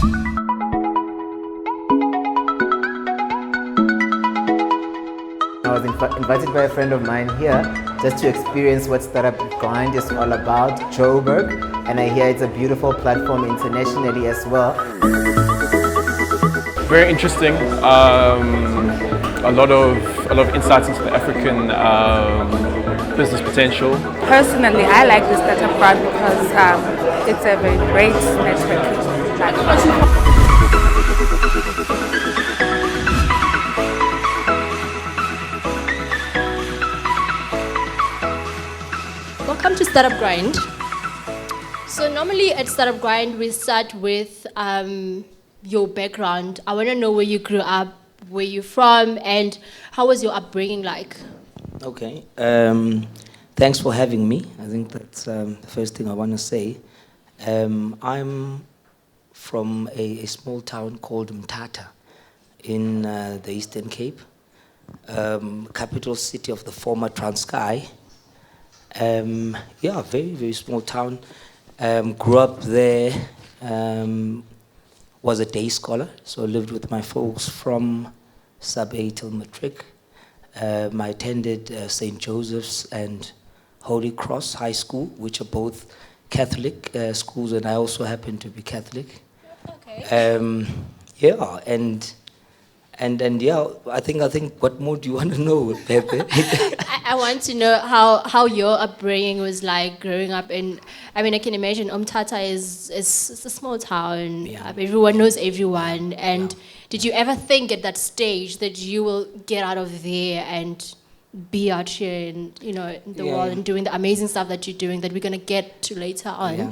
I was invited by a friend of mine here just to experience what Startup Grind is all about, Joburg, and I hear it's a beautiful platform internationally as well. Very interesting. A lot of insights into the African business potential. Personally, I like the Startup Grind because it's a very great networking platform. Welcome to Startup Grind. So normally at Startup Grind, we start with your background. I want to know where you grew up, where you're from, and how was your upbringing like? Okay. Thanks for having me. I think that's the first thing I want to say. I'm from a small town called Mthatha in the Eastern Cape, capital city of the former Transkei. Yeah, very, very small town. Grew up there, was a day scholar, so lived with my folks from sub-A till matric. I attended St. Joseph's and Holy Cross High School, which are both Catholic schools, and I also happen to be Catholic. Okay. Yeah, and yeah, I think what more do you want to know, Pepe? I want to know how your upbringing was like growing up in. I mean, I can imagine Mthatha is a small town. Yeah. Everyone knows everyone. And Yeah. did you ever think at that stage that you will get out of there and be out here in the world and doing the amazing stuff that you're doing that we're gonna get to later on? Yeah.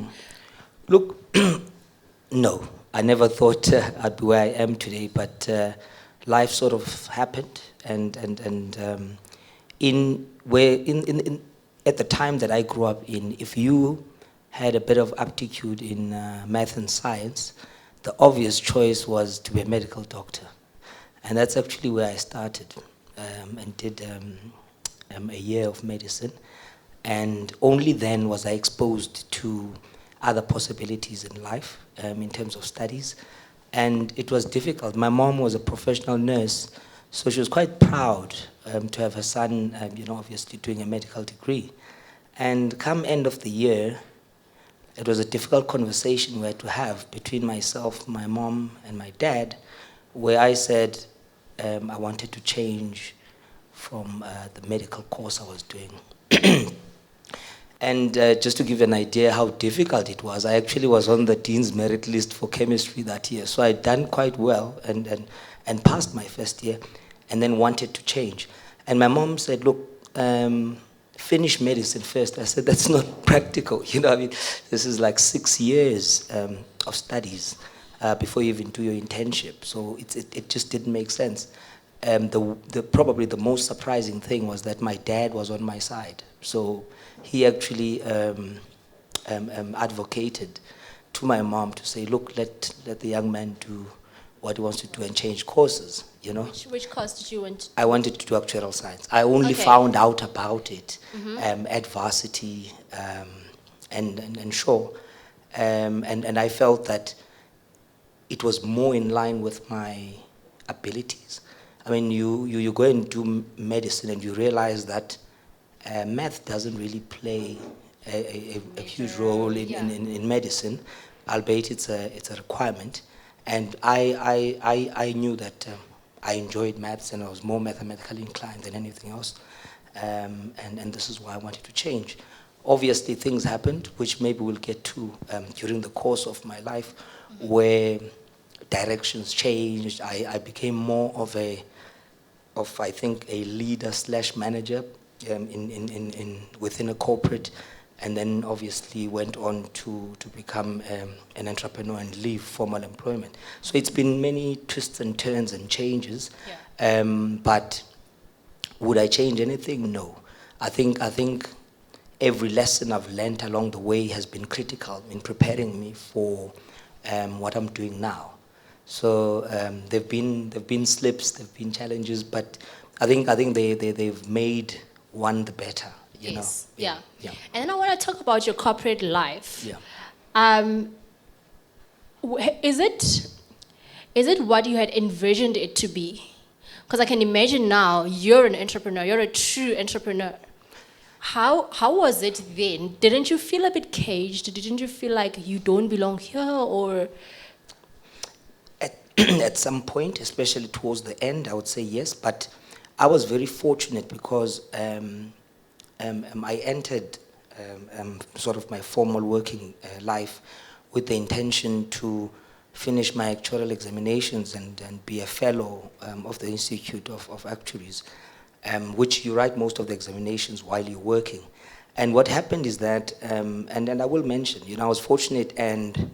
Look, no, I never thought I'd be where I am today, but life sort of happened, and at the time that I grew up in, if you had a bit of aptitude in math and science, the obvious choice was to be a medical doctor, and that's actually where I started and did a year of medicine, and only then was I exposed to other possibilities in life in terms of studies. And it was difficult. My mom was a professional nurse, so she was quite proud to have her son, obviously doing a medical degree. And come end of the year, it was a difficult conversation we had to have between myself, my mom, and my dad, where I said I wanted to change from the medical course I was doing. And just to give you an idea how difficult it was, I actually was on the dean's merit list for chemistry that year. So I'd done quite well and passed my first year, and then wanted to change. And my mom said, look, finish medicine first. I said, that's not practical. This is like 6 years of studies before you even do your internship. So it just didn't make sense. Probably the most surprising thing was that my dad was on my side. So he actually advocated to my mom to say, look, let the young man do what he wants to do and change courses, Which course did you want? I wanted to do actuarial science. I only found out about it at varsity and sure. And I felt that it was more in line with my abilities. I mean, you go and do medicine and you realize that math doesn't really play a huge role in medicine, albeit it's a requirement. And I knew that I enjoyed maths and I was more mathematically inclined than anything else. And this is why I wanted to change. Obviously, things happened, which maybe we'll get to during the course of my life, where directions changed. I became more of I think a leader / manager within a corporate, and then obviously went on to become an entrepreneur and leave formal employment. So it's been many twists and turns and changes. Yeah. But would I change anything? No. I think every lesson I've learned along the way has been critical in preparing me for what I'm doing now. So there've been slips, there've been challenges, but I think they've made one the better. You know? Yeah. And then I want to talk about your corporate life. Yeah. Is it what you had envisioned it to be? Because I can imagine now you're an entrepreneur, you're a true entrepreneur. How was it then? Didn't you feel a bit caged? Didn't you feel like you don't belong here, or? At some point, especially towards the end, I would say yes, but I was very fortunate because I entered sort of my formal working life with the intention to finish my actuarial examinations and be a fellow of the Institute of Actuaries, which you write most of the examinations while you're working. And what happened is that, and I will mention, I was fortunate and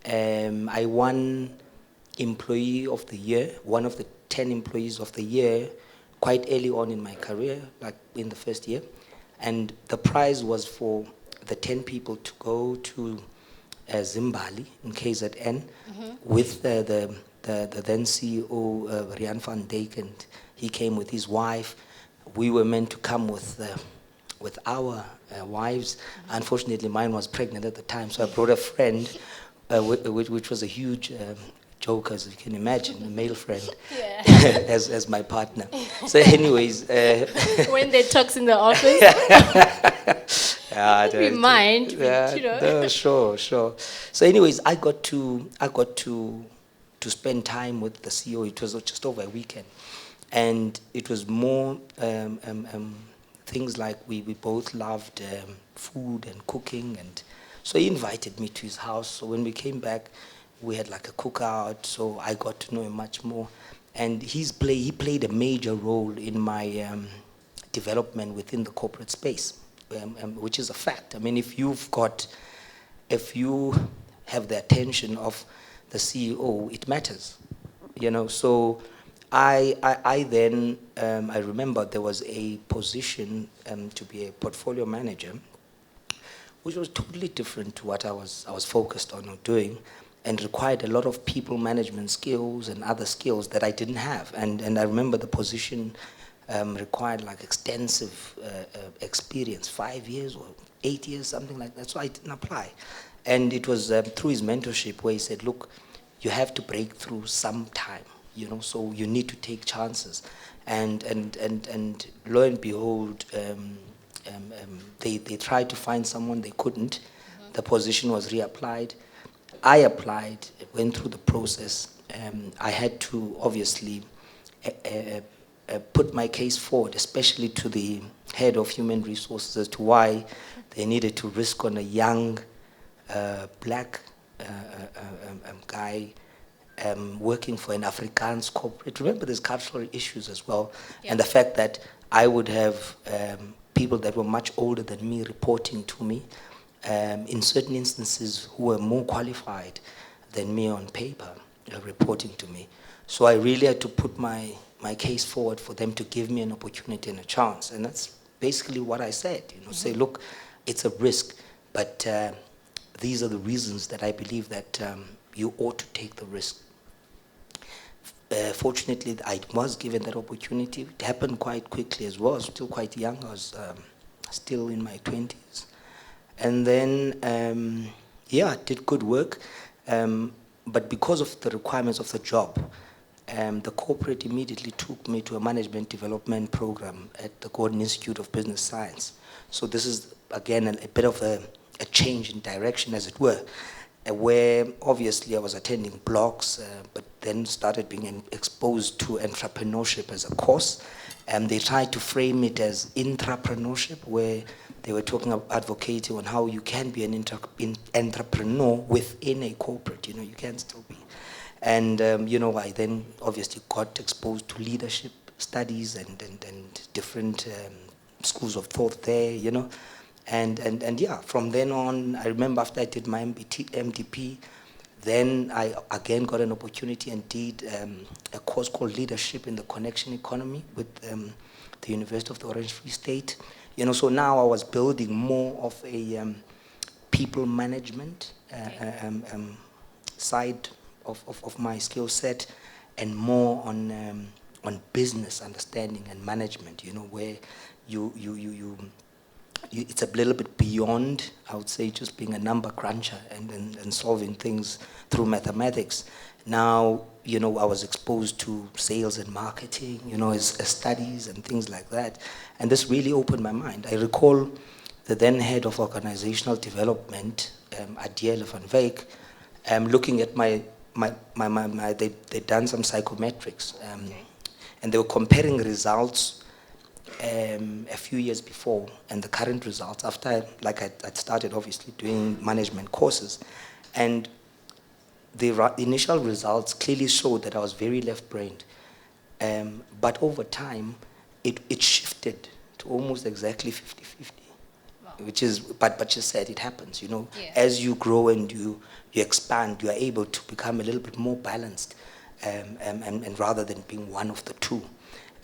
I won Employee of the Year, one of the 10 Employees of the Year, quite early on in my career, like in the first year. And the prize was for the 10 people to go to Zimbabwe in KZN with the then CEO, Rian van Dijk, and he came with his wife. We were meant to come with our wives. Unfortunately, mine was pregnant at the time, so I brought a friend, which was a huge joke, as you can imagine, a male friend, as my partner. So anyways... when they talks in the office? We mind, but, No, sure. So anyways, I got to spend time with the CEO. It was just over a weekend. And it was more things like we both loved food and cooking. And so he invited me to his house. So when we came back, we had like a cookout, so I got to know him much more. And he played a major role in my development within the corporate space, which is a fact. I mean, if you have the attention of the CEO, it matters, So I then, I remember there was a position to be a portfolio manager, which was totally different to what I was focused on or doing, and required a lot of people management skills and other skills that I didn't have. And I remember the position required like extensive experience, 5 years or 8 years, something like that. So I didn't apply. And it was through his mentorship where he said, look, you have to break through sometime, so you need to take chances. And lo and behold, they tried to find someone, they couldn't. The position was reapplied. I applied, went through the process. I had to obviously put my case forward, especially to the head of human resources, as to why they needed to risk on a young black guy working for an Afrikaans corporate. Remember, there's cultural issues as well, and the fact that I would have people that were much older than me reporting to me, in certain instances who were more qualified than me on paper, reporting to me. So I really had to put my case forward for them to give me an opportunity and a chance. And that's basically what I said, say, look, it's a risk, but these are the reasons that I believe that you ought to take the risk. Fortunately, I was given that opportunity. It happened quite quickly as well. I was still quite young. I was still in my 20s. And then, did good work. But because of the requirements of the job, the corporate immediately took me to a management development program at the Gordon Institute of Business Science. So this is, again, a bit of a change in direction, as it were, where obviously I was attending blocks, but then started being exposed to entrepreneurship as a course. And they tried to frame it as intrapreneurship, where they were advocating on how you can be an entrepreneur within a corporate. You can still be. And I then obviously got exposed to leadership studies and different schools of thought there. And from then on, I remember after I did my MDP, then I again got an opportunity and did a course called Leadership in the Connection Economy with the University of the Orange Free State. So now I was building more of a people management side of my skill set, and more on business understanding and management. Where you it's a little bit beyond, I would say, just being a number cruncher and solving things through mathematics. Now, I was exposed to sales and marketing, as studies and things like that. And this really opened my mind. I recall the then head of organizational development, Adiele van Wyk, looking at they'd done some psychometrics. And they were comparing results a few years before and the current results after, I'd started obviously doing management courses. And the initial results clearly showed that I was very left-brained. But over time, it shifted to almost exactly 50-50. Wow. Which is, but you said it happens, Yeah. As you grow and you expand, you are able to become a little bit more balanced, and rather than being one of the two.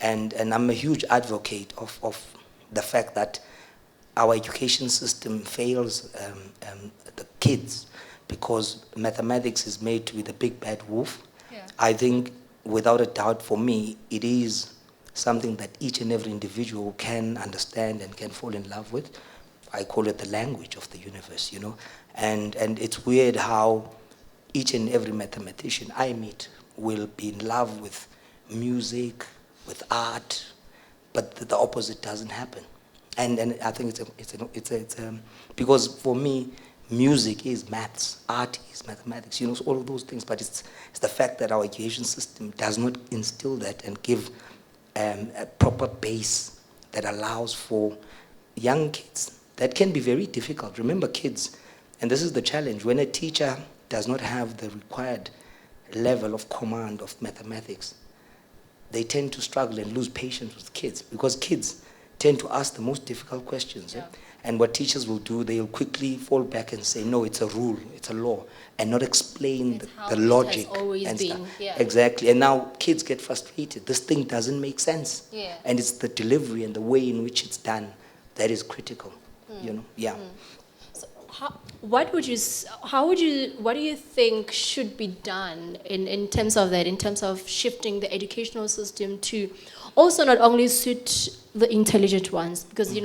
And I'm a huge advocate of the fact that our education system fails the kids because mathematics is made to be the big bad wolf. Yeah. I think, without a doubt, for me, it is something that each and every individual can understand and can fall in love with. I call it the language of the universe, And it's weird how each and every mathematician I meet will be in love with music, with art, but the opposite doesn't happen. And I think it's because for me, music is maths, art is mathematics, so all of those things. But it's the fact that our education system does not instill that and give a proper base that allows for young kids. That can be very difficult. Remember, kids, and this is the challenge, when a teacher does not have the required level of command of mathematics, they tend to struggle and lose patience with kids because kids tend to ask the most difficult questions. Yeah. And what teachers will do, they'll quickly fall back and say, no, it's a rule, it's a law, and not explain the logic. Has always and been. stuff. Yeah. Exactly. And now kids get frustrated. This thing doesn't make sense. Yeah. And it's the delivery and the way in which it's done that is critical. Yeah. So what do you think should be done in terms of that, in terms of shifting the educational system to also not only suit the intelligent ones, because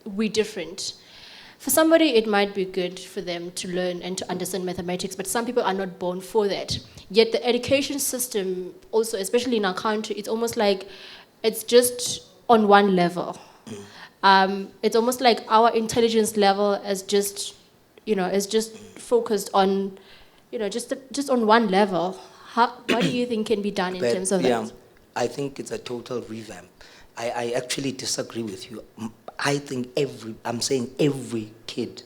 we're different. For somebody, it might be good for them to learn and to understand mathematics, but some people are not born for that. Yet the education system also, especially in our country, it's almost like it's just on one level. It's almost like our intelligence level is just focused on, just on one level. What do you think can be done in terms of that? I think it's a total revamp. I actually disagree with you. I think every kid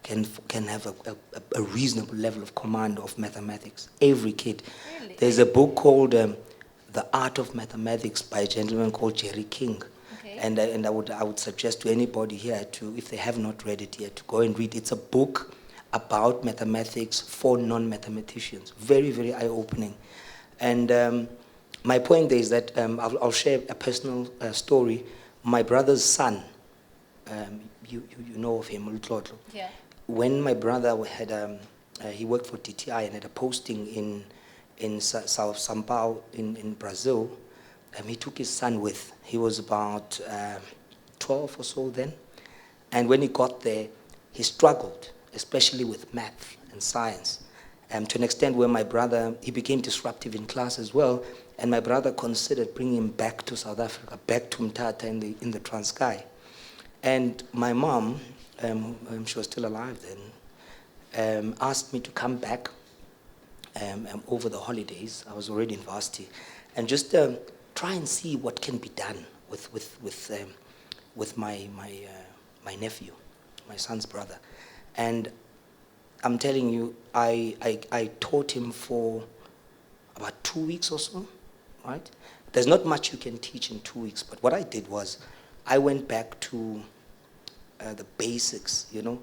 can have a reasonable level of command of mathematics. Every kid. Really? There's a book called The Art of Mathematics by a gentleman called Jerry King. Okay. And I would suggest to anybody here to, if they have not read it yet, to go and read. It's a book about mathematics for non-mathematicians. Very, very eye-opening. And my point there is that I'll share a personal story. My brother's son, you know of him, Lutlotlo. Yeah. When my brother had, he worked for TTI and had a posting in South São Paulo in Brazil, he took his son with. He was about 12 or so then. And when he got there, he struggled, especially with math and science, to an extent where my brother, he became disruptive in class as well. And my brother considered bringing him back to South Africa, back to Mthatha in the Transkei. And my mom, she was still alive then, asked me to come back over the holidays. I was already in varsity, and just try and see what can be done with my nephew, my son's brother. And I'm telling you, I taught him for about 2 weeks or so. Right? There's not much you can teach in 2 weeks, but what I did was I went back to the basics, You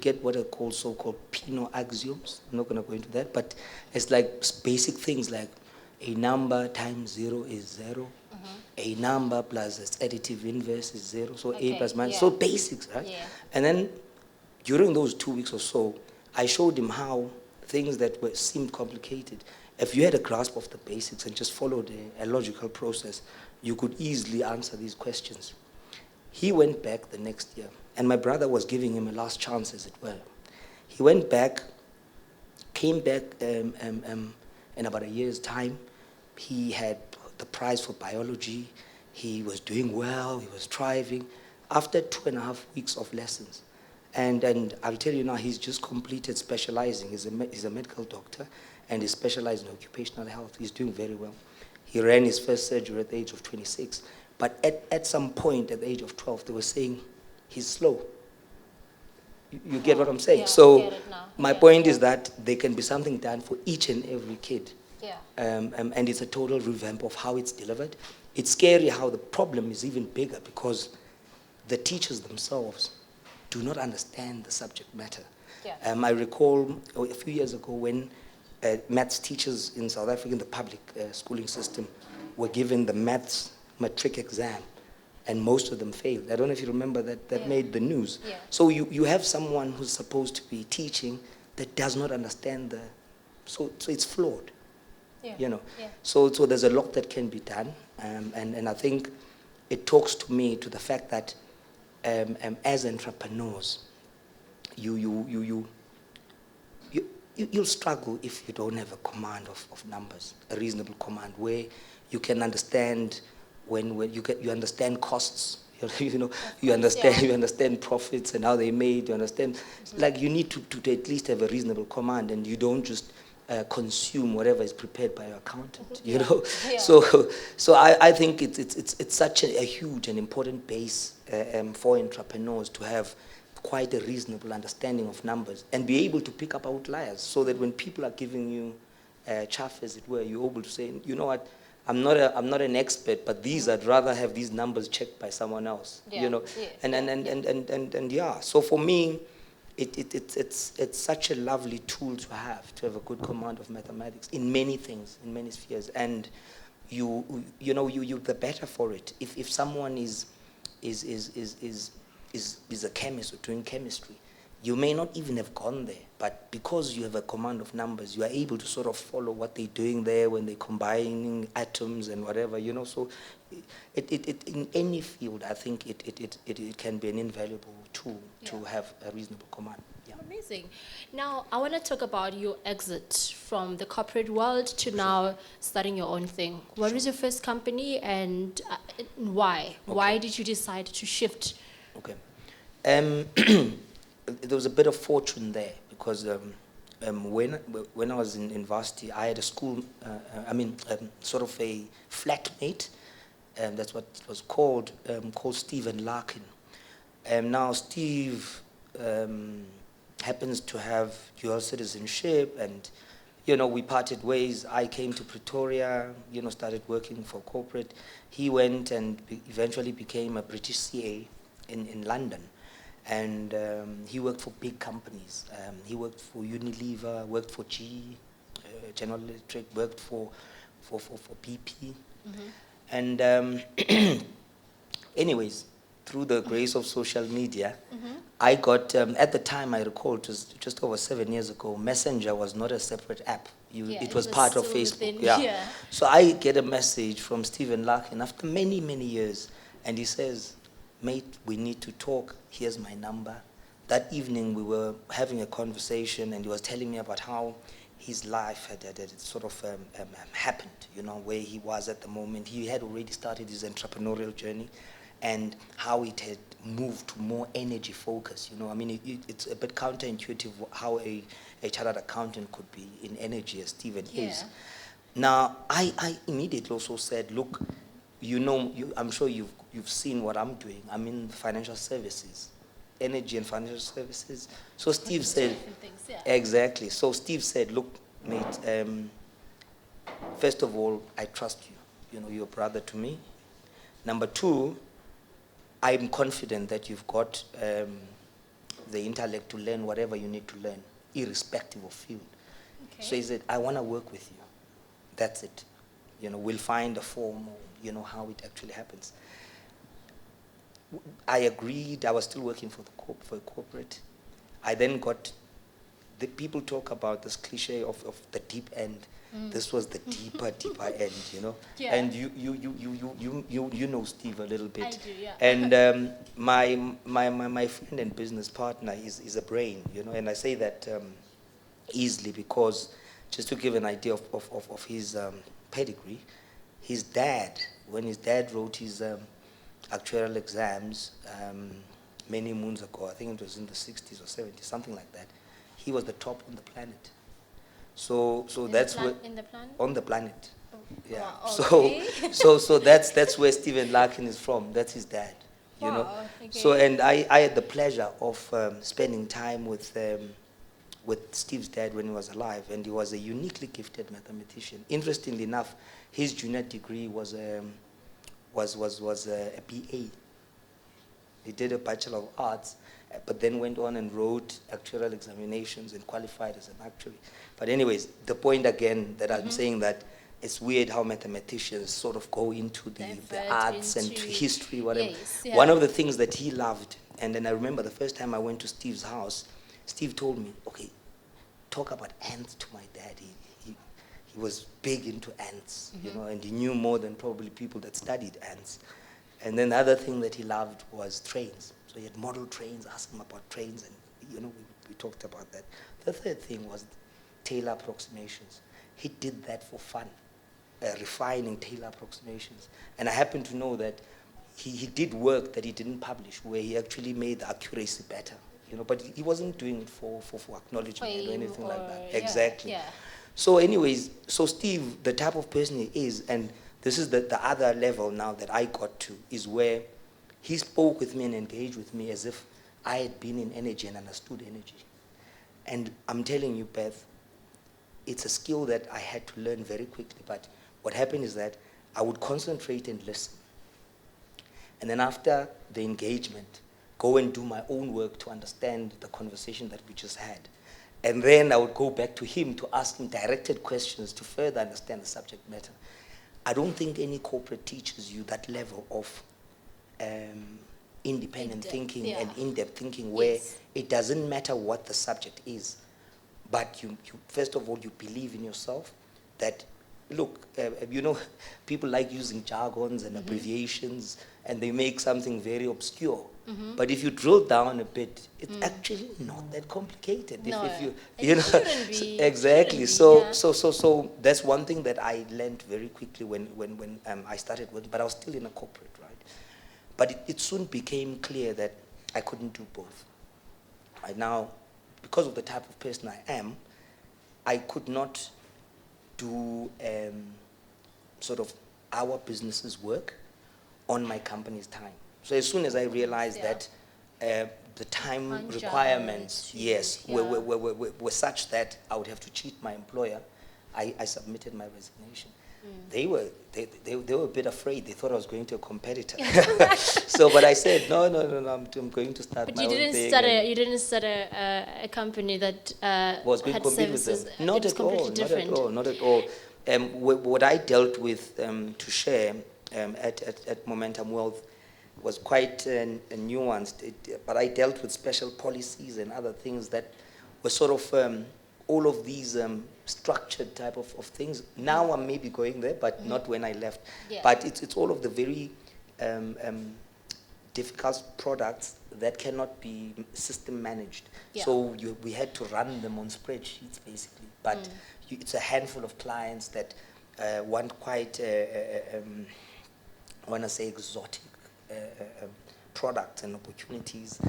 get what are called so-called Pino axioms. I'm not going to go into that, but it's like basic things like a number times 0 is 0. A number plus its additive inverse is 0. So A plus minus. Yeah. So basics, right? Yeah. And then during those 2 weeks or so, I showed him how things that seemed complicated, if you had a grasp of the basics and just followed a logical process, you could easily answer these questions. He went back the next year, and my brother was giving him a last chance, as it were. He went back, came back in about a year's time. He had the prize for biology. He was doing well. He was thriving. After 2.5 weeks of lessons, and I'll tell you now, he's just completed specializing. He's a medical doctor, and he's specialized in occupational health. He's doing very well. He ran his first surgery at the age of 26. But at some point, at the age of 12, they were saying he's slow. You get what I'm saying? Yeah, So I get it now. my Yeah, point yeah. is that there can be something done for each and every kid. Yeah. And it's a total revamp of how it's delivered. It's scary how the problem is even bigger because the teachers themselves do not understand the subject matter. Yeah. I recall a few years ago when maths teachers in South Africa in the public schooling system were given the maths matric exam, and most of them failed. I don't know if you remember that made the news. Yeah. So you have someone who's supposed to be teaching that does not understand so it's flawed. Yeah. You know. Yeah. So there's a lot that can be done, and I think it talks to me to the fact that as entrepreneurs, you'll struggle if you don't have a command of numbers, a reasonable command where you can understand when you understand costs. You understand profits and how they made. You understand, like you need to at least have a reasonable command, and you don't just consume whatever is prepared by your accountant. You know, Yeah. so I think it's such a huge and important base for entrepreneurs to have quite a reasonable understanding of numbers and be able to pick up outliers, so that when people are giving you chaff, as it were, you're able to say, you know what, I'm not an expert, but I'd rather have these numbers checked by someone else. Yeah, You know, yes, and yeah. So for me, it's such a lovely tool to have a good command of mathematics in many things, in many spheres, and you're the better for it. If someone is a chemist or doing chemistry, you may not even have gone there, but because you have a command of numbers, you are able to sort of follow what they're doing there when they're combining atoms and whatever, you know. So it in any field, I think it can be an invaluable tool to have a reasonable command. Yeah. Amazing. Now, I want to talk about your exit from the corporate world to now starting your own thing. What was your first company, and why? Okay. Why did you decide to shift? Okay. There was a bit of fortune there because when I was in varsity, I had a school, sort of a flatmate, that's what it was called Stephen Larkin. Now Steve happens to have dual citizenship, and we parted ways. I came to Pretoria, started working for corporate. He went and eventually became a British CA in London. And he worked for big companies. He worked for Unilever, worked for GE, General Electric, worked for BP. Mm-hmm. And anyways, through the grace of social media, Mm-hmm. I got, at the time I recall, it was just over 7 years ago, Messenger was not a separate app. It was part of still Facebook. within- Yeah. So I get a message from Stephen Larkin after many, many years, and he says, "Mate, we need to talk. Here's my number." That evening we were having a conversation, and he was telling me about how his life had sort of happened, where he was at the moment. He had already started his entrepreneurial journey, and how it had moved to more energy focus. It's a bit counterintuitive how a chartered accountant could be in energy as Stephen is. Now, I immediately also said, look, I'm sure you've seen what I'm doing. I'm in financial services, energy and financial services. So Steve said, Things, yeah. exactly. So Steve said, look, mate, first of all, I trust you. You're a brother to me. Number two, I'm confident that you've got the intellect to learn whatever you need to learn, irrespective of field. Okay. So he said, I want to work with you. That's it. We'll find a form, how it actually happens. I agreed. I was still working for a corporate. I then got the people talk about this cliche of the deep end. This was the deeper end, you know. Yeah. And you know Steve a little bit. I do, yeah. And my friend and business partner is a brain, you know. And I say that easily because, just to give an idea of his pedigree, his dad, when his dad wrote his actuarial exams many moons ago, I think it was in the 60s or 70s, something like that, he was the top on the planet. So that's where in the planet? on the planet. Oh, Yeah. wow, okay. So that's where Stephen Larkin is from. That's his dad. You know. Wow, okay. So and I had the pleasure of spending time with Steve's dad when he was alive, and he was a uniquely gifted mathematician. Interestingly enough, his junior degree was a BA. He did a Bachelor of Arts, but then went on and wrote actuarial examinations and qualified as an actuary. But anyways, the point again that I'm saying that it's weird how mathematicians sort of go into the Divert arts and into- history, whatever. Yes, yeah. One of the things that he loved, and then I remember the first time I went to Steve's house, Steve told me, okay, talk about ants to my dad. He was big into ants, you know, and he knew more than probably people that studied ants. And then the other thing that he loved was trains. So he had model trains, asked him about trains, and, you know, we talked about that. The third thing was Taylor approximations. He did that for fun, refining Taylor approximations. And I happen to know that he did work that he didn't publish, where he actually made the accuracy better, you know, but he wasn't doing it for acknowledgement or Fame anything like or- that. yeah, Exactly. yeah. So anyways, so Steve, the type of person he is, and this is the other level now that I got to, is where he spoke with me and engaged with me as if I had been in energy and understood energy. And I'm telling you, Beth, it's a skill that I had to learn very quickly. But what happened is that I would concentrate and listen. And then after the engagement, go and do my own work to understand the conversation that we just had. And then I would go back to him to ask him directed questions to further understand the subject matter. I don't think any corporate teaches you that level of independent In-depth, thinking yeah. and in-depth thinking, where Yes. it doesn't matter what the subject is, but you first of all, you believe in yourself that, look, you know, people like using jargons and abbreviations, and they make something very obscure. But if you drill down a bit, it's actually not that complicated. No, if you, it you know, shouldn't be, exactly. shouldn't be, So yeah. that's one thing that I learned very quickly when I started working. But I was still in a corporate, right? But it soon became clear that I couldn't do both. Right now, because of the type of person I am, I could not do sort of our business's work on my company's time. So as soon as I realized Yeah. that the time Punch requirements, out, yes, yeah. were such that I would have to cheat my employer, I submitted my resignation. They were a bit afraid. They thought I was going to a competitor. So, but I said no. I'm going to start But my you own didn't thing. start and a a company that was going to had compete with services. them. Not It was at all. completely different. Not at all. What I dealt with to share at Momentum Wealth was quite nuanced. But I dealt with special policies and other things that were sort of all of these structured type of things. Now I'm maybe going there, but not when I left. Yeah. But it's all of the very difficult products that cannot be system managed. Yeah. So we had to run them on spreadsheets basically. But it's a handful of clients that want quite, I want to say, exotic products and opportunities,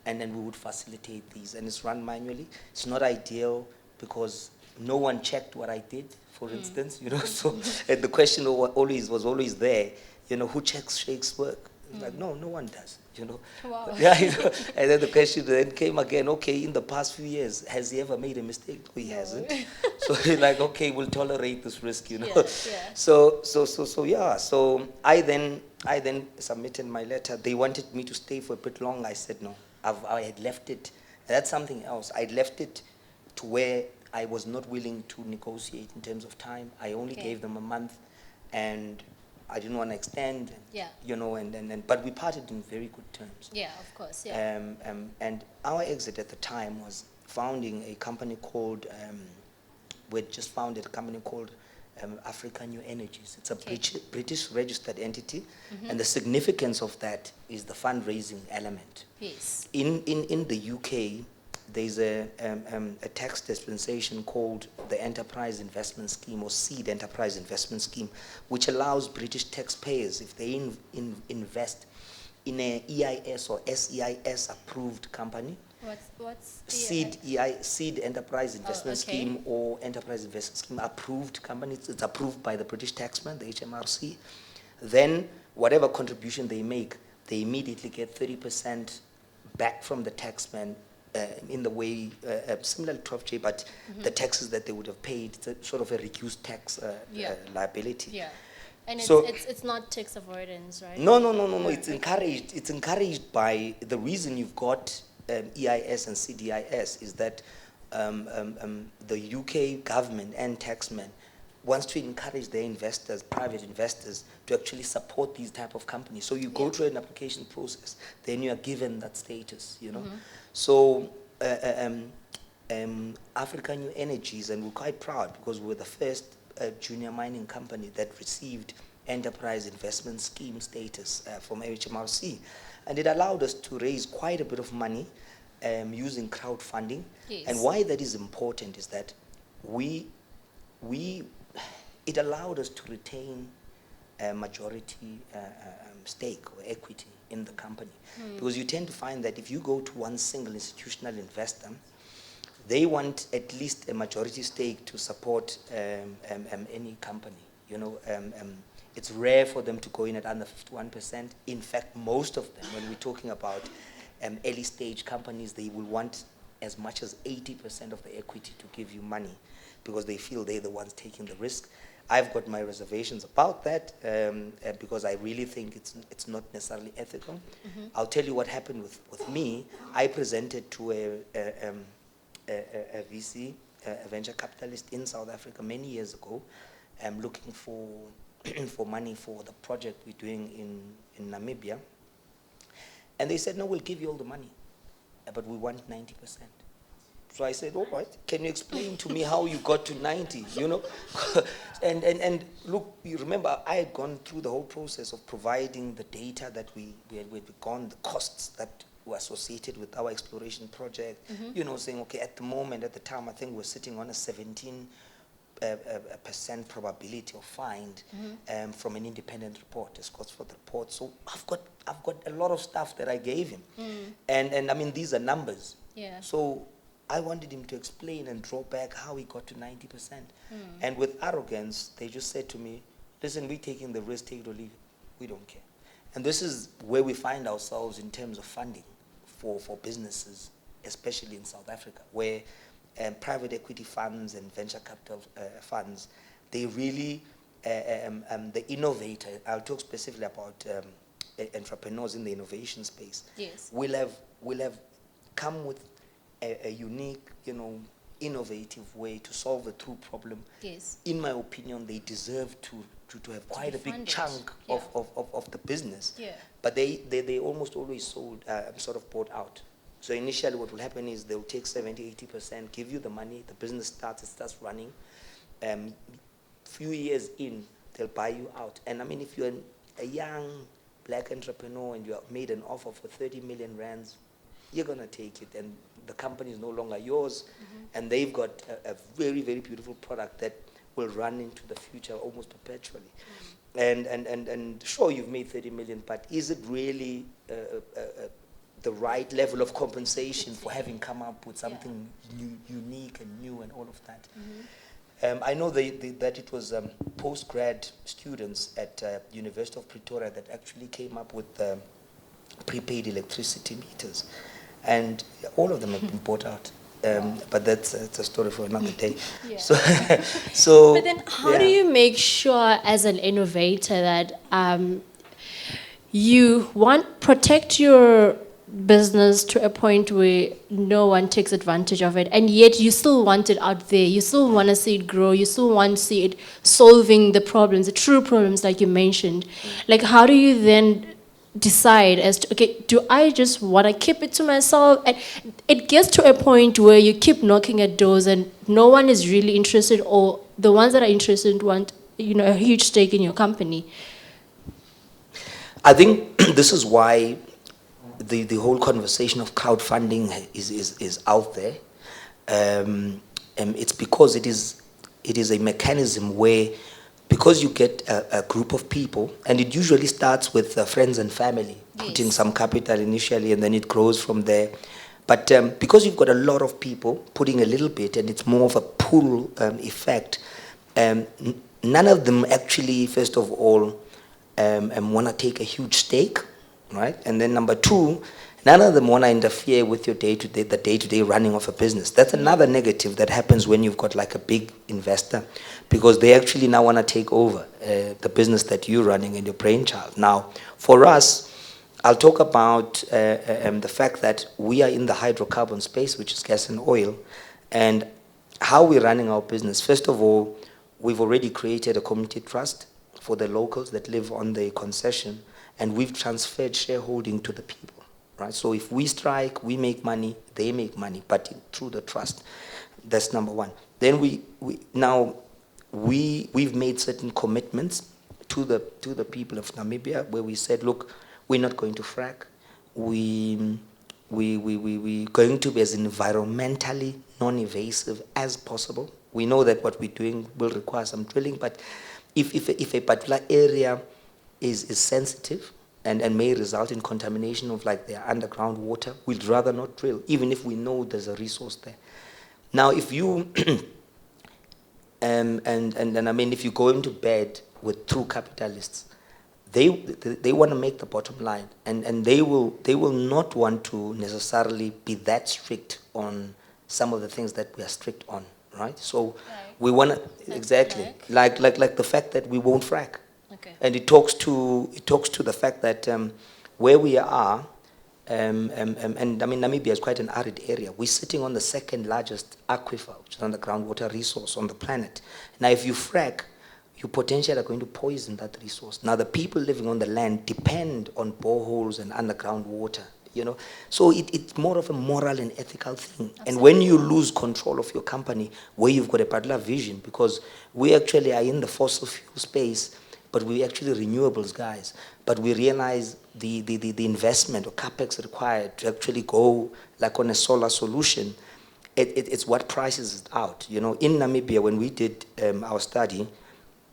and then we would facilitate these. And it's run manually. It's not ideal because no one checked what I did, for instance, you know. So and the question was always there, you know, who checks Sheikh's work? Like, no one does, you know. Wow. Yeah, you know. And then the question then came again, okay, in the past few years, has he ever made a mistake? No, he hasn't. So he's like, okay, we'll tolerate this risk, you know. Yeah, yeah. So yeah. So I then submitted my letter. They wanted me to stay for a bit longer. I said no. I had left it. That's something else. I'd left it to where I was not willing to negotiate in terms of time. I only Okay. gave them a month, and I didn't want to extend. Yeah. You know, but we parted in very good terms. Yeah, of course. Yeah. And our exit at the time was founding a company called, we just founded a company called Africa New Energies. It's a British registered entity, and the significance of that is the fundraising element. Yes. In the UK, there's a tax dispensation called the Enterprise Investment Scheme, or Seed Enterprise Investment Scheme, which allows British taxpayers, if they invest in a EIS or SEIS approved company, What's Seed Enterprise Investment Scheme or Enterprise Investment Scheme approved company, it's approved by the British taxman, the HMRC, then whatever contribution they make, they immediately get 30% back from the taxman in the way, similar to 12J, but the taxes that they would have paid, it's a sort of a reduced tax liability. Yeah. And So- it's not tax avoidance, right? No. It's encouraged. It's encouraged by the reason you've got EIS and CDIS is that the UK government and taxmen wants to encourage their investors, private investors, to actually support these type of companies. So you go through an application process, then you are given that status, you know. So Africa New Energies, and we're quite proud because we're the first junior mining company that received Enterprise Investment Scheme status from HMRC. And it allowed us to raise quite a bit of money using crowdfunding. Yes. And why that is important is that it allowed us to retain a majority stake or equity in the company. Because you tend to find that if you go to one single institutional investor, they want at least a majority stake to support any company. You know, it's rare for them to go in at under 51%. In fact, most of them, when we're talking about early stage companies, they will want as much as 80% of the equity to give you money because they feel they're the ones taking the risk. I've got my reservations about that because I really think it's not necessarily ethical. I'll tell you what happened with me. I presented to a VC, a venture capitalist in South Africa many years ago, looking for for money for the project we're doing in Namibia. And they said, no, we'll give you all the money, but we want 90%. So I said, all right, can you explain to me how you got to 90, you know? and look, you remember, I had gone through the whole process of providing the data that we'd gone, the costs that were associated with our exploration project, you know, saying, okay, at the time, I think we're sitting on a 17% probability of find from an independent report, a Scotsford report. So I've got a lot of stuff that I gave him. And I mean, these are numbers. Yeah. So I wanted him to explain and draw back how he got to 90%. And with arrogance, they just said to me, listen, we're taking the risk, take it or leave it. We don't care. And this is where we find ourselves in terms of funding for businesses, especially in South Africa, where private equity funds and venture capital funds, they really, the innovator, I'll talk specifically about entrepreneurs in the innovation space, Yes. will have come with a unique, you know, innovative way to solve a true problem. Yes. In my opinion, they deserve to have quite a big funded. chunk Yeah. of the business. Yeah. But they almost always sold, sort of bought out. So initially what will happen is they'll take 70-80%, give you the money, the business starts running. Few years in, they'll buy you out. And I mean, if you're a young black entrepreneur and you have made an offer for 30 million rands, you're gonna take it, and the company is no longer yours, and they've got a very, very beautiful product that will run into the future almost perpetually. And sure, you've made 30 million, but is it really the right level of compensation for having come up with something unique and new and all of that? I know that it was post-grad students at University of Pretoria that actually came up with prepaid electricity meters. And all of them have been bought out. But that's a story for another day. Yeah. So, But then how do you make sure as an innovator that you, protect your business to a point where no one takes advantage of it, and yet you still want it out there, you still want to see it grow, you still want to see it solving the problems, the true problems like you mentioned. Like, how do you then decide as to, okay, do I just want to keep it to myself? And it gets to a point where you keep knocking at doors and no one is really interested, or the ones that are interested want, a huge stake in your company. I think this is why the whole conversation of crowdfunding is out there. It's because it is a mechanism where, because you get a group of people, and it usually starts with friends and family, putting some capital initially, and then it grows from there. But because you've got a lot of people putting a little bit, and it's more of a pull effect, none of them actually, first of all, want to take a huge stake, right? And then number two, none of them want to interfere with your the day-to-day running of a business. That's another negative that happens when you've got like a big investor, because they actually now want to take over the business that you're running and your brainchild. Now, for us, I'll talk about the fact that we are in the hydrocarbon space, which is gas and oil, and how we're running our business. First of all, we've already created a community trust for the locals that live on the concession, and we've transferred shareholding to the people, right? So if we strike, we make money, they make money, but through the trust. That's number one. Then we've made certain commitments to the people of Namibia, where we said, look, we're not going to frack. We're going to be as environmentally non-invasive as possible. We know that what we're doing will require some drilling, but if a particular area is sensitive and may result in contamination of like their underground water, we'd rather not drill, even if we know there's a resource there. Now, if you and I mean, if you go into bed with true capitalists, they want to make the bottom line, and they will not want to necessarily be that strict on some of the things that we are strict on, right? So we want to exactly like the fact that we won't frack, and it talks to the fact that where we are, and I mean, Namibia is quite an arid area. We're sitting on the second largest aquifer, which is underground water resource on the planet. Now, if you frack, you potentially are going to poison that resource. Now, the people living on the land depend on boreholes and underground water, So it's more of a moral and ethical thing. Absolutely. And when you lose control of your company, where you've got a particular vision, because we actually are in the fossil fuel space, but we're actually renewables guys. But we realize the investment or capex required to actually go like on a solar solution, it's what prices it out. In Namibia, when we did our study,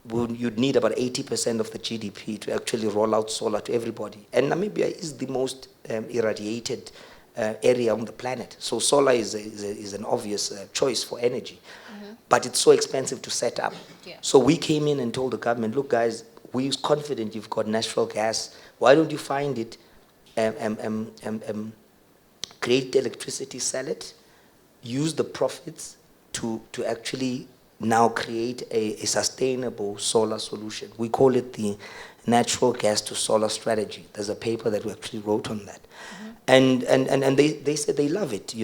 you'd need about 80% of the GDP to actually roll out solar to everybody. And Namibia is the most irradiated area on the planet. So solar is an obvious choice for energy. Mm-hmm. But it's so expensive to set up. Yeah. So we came in and told the government, look, guys, we're confident you've got natural gas. Why don't you find it, create electricity, sell it, use the profits to actually now create a sustainable solar solution. We call it the natural gas to solar strategy. There's a paper that we actually wrote on that. Mm-hmm. And they said they love it,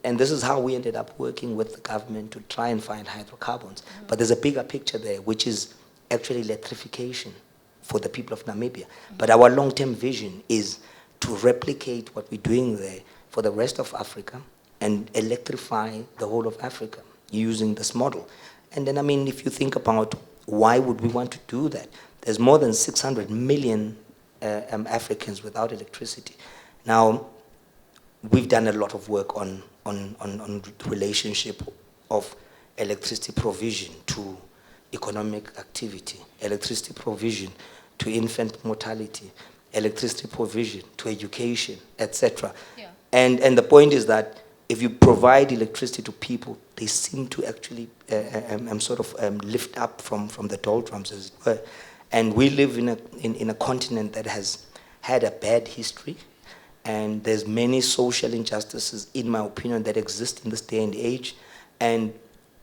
And this is how we ended up working with the government to try and find hydrocarbons. Mm-hmm. But there's a bigger picture there, which is actually electrification for the people of Namibia. Mm-hmm. But our long-term vision is to replicate what we're doing there for the rest of Africa and electrify the whole of Africa using this model. And then, I mean, if you think about why would we want to do that, there's more than 600 million Africans without electricity. Now, we've done a lot of work on the relationship of electricity provision to economic activity, electricity provision to infant mortality, electricity provision to education, etc. Yeah. And the point is that if you provide electricity to people, they seem to actually lift up from the doldrums, as it were. And we live in a continent that has had a bad history, and there's many social injustices, in my opinion, that exist in this day and age. And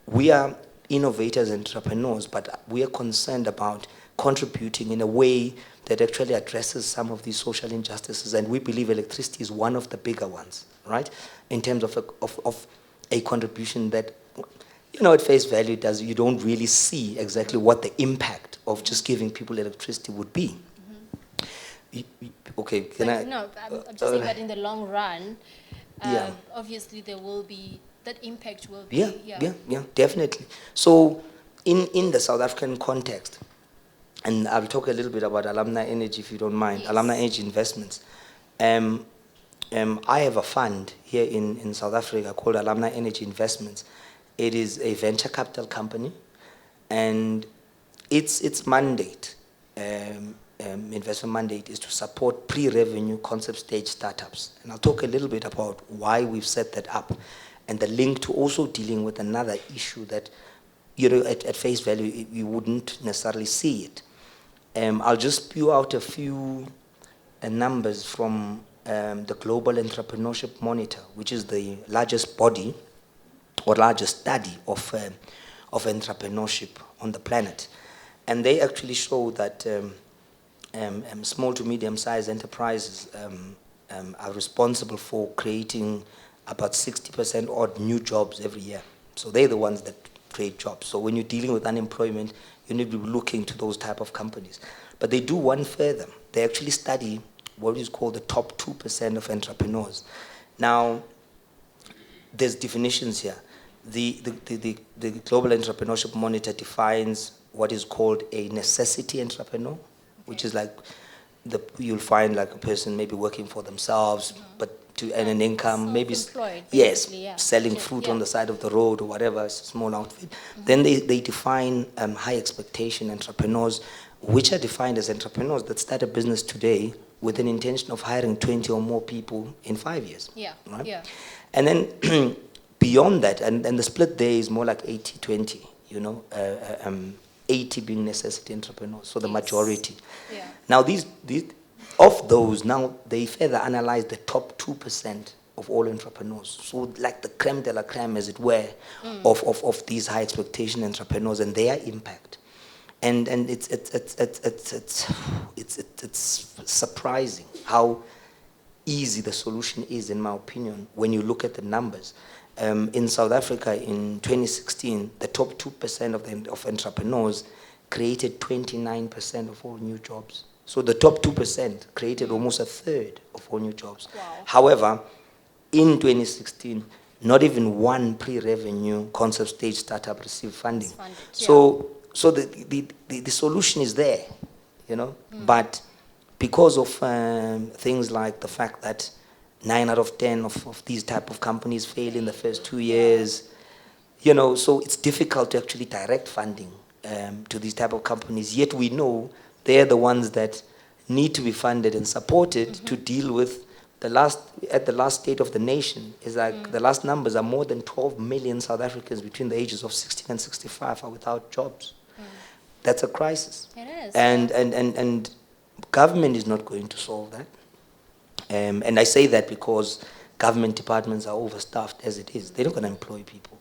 we are innovators and entrepreneurs, but we are concerned about contributing in a way that actually addresses some of these social injustices, and we believe electricity is one of the bigger ones, right? In terms of a contribution that, at face value, you don't really see exactly what the impact of just giving people electricity would be. Okay, can I? No, I'm just saying that in the long run, Yeah. obviously there will be, that impact will be. Yeah, definitely. So, in the South African context, and I'll talk a little bit about Alumni Energy, if you don't mind, Yes. Alumni Energy Investments. I have a fund here in South Africa called Alumni Energy Investments. It is a venture capital company, and its mandate, investment mandate, is to support pre-revenue concept stage startups. And I'll talk a little bit about why we've set that up, and the link to also dealing with another issue that, at face value, you wouldn't necessarily see it. I'll just spew out a few numbers from the Global Entrepreneurship Monitor, which is the largest body or largest study of entrepreneurship on the planet. And they actually show that small to medium-sized enterprises are responsible for creating about 60% odd new jobs every year. So they're the ones that create jobs. So when you're dealing with unemployment, you need to be looking to those type of companies. But they do one further. They actually study what is called the top 2% of entrepreneurs. Now, there's definitions here. The Global Entrepreneurship Monitor defines what is called a necessity entrepreneur, which is like you'll find like a person maybe working for themselves, but to earn an income, maybe selling fruit on the side of the road or whatever, it's a small outfit. Then they define high expectation entrepreneurs, which are defined as entrepreneurs that start a business today with an intention of hiring 20 or more people in 5 years. Right? And then beyond that, and the split there is more like 80-20, 80 being necessity entrepreneurs, so the majority. Now these of those, now they further analyze the top 2% of all entrepreneurs. So like the creme de la creme, as it were, of these high expectation entrepreneurs and their impact. And it's surprising how easy the solution is, in my opinion, when you look at the numbers. In South Africa in 2016, the top 2% of entrepreneurs created 29% of all new jobs. So the top 2% created almost a third of all new jobs. Wow. However, in 2016, not even one pre-revenue concept stage startup received funding. So the solution is there, but because of things like the fact that 9 out of 10 of these type of companies fail in the first 2 years, so it's difficult to actually direct funding to these type of companies. Yet we know they're the ones that need to be funded and supported to deal with the last state of the nation. Is like the last numbers are more than 12 million South Africans between the ages of 16 and 65 are without jobs. That's a crisis. It is. And government is not going to solve that. And I say that because government departments are overstaffed as it is. They're not going to employ people.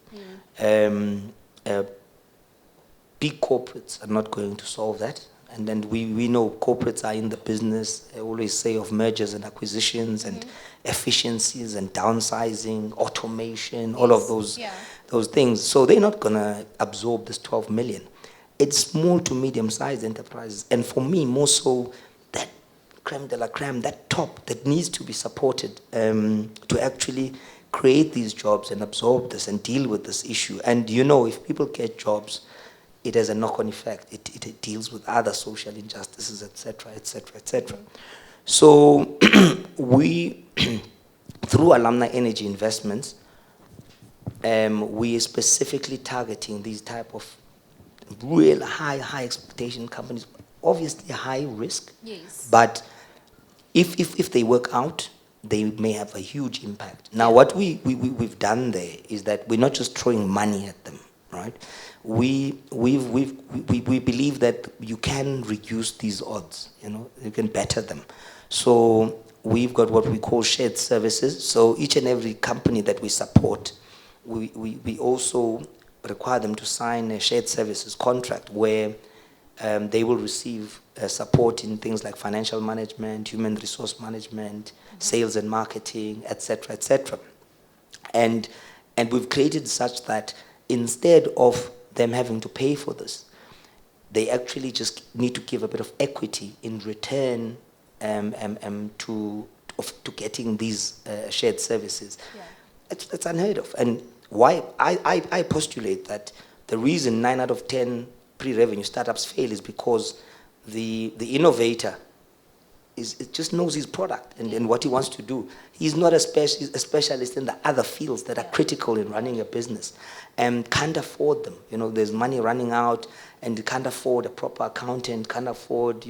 Big corporates are not going to solve that. And then we know corporates are in the business, I always say, of mergers and acquisitions and efficiencies and downsizing, automation, all of those things. So they're not going to absorb this 12 million. It's small to medium-sized enterprises. And for me, more so, that creme de la creme, that top that needs to be supported to actually create these jobs and absorb this and deal with this issue. And if people get jobs, it has a knock-on effect. It deals with other social injustices, etc., etc., etc. So we, through Alumni Energy Investments, we are specifically targeting these type of real high expectation companies, obviously high risk, but if they work out, they may have a huge impact. Now, what we've done there is that we're not just throwing money at them, right? We believe that you can reduce these odds, you can better them. So we've got what we call shared services. So each and every company that we support, we also require them to sign a shared services contract where they will receive support in things like financial management, human resource management, sales and marketing, etc., etc. And we've created such that instead of them having to pay for this, they actually just need to give a bit of equity in return to getting these shared services. That's unheard of. And why I postulate that the reason 9 out of 10 pre-revenue startups fail is because the innovator it just knows his product and what he wants to do. He's not a specialist in the other fields that are critical in running a business and can't afford them. You know, there's money running out and can't afford a proper accountant, can't afford,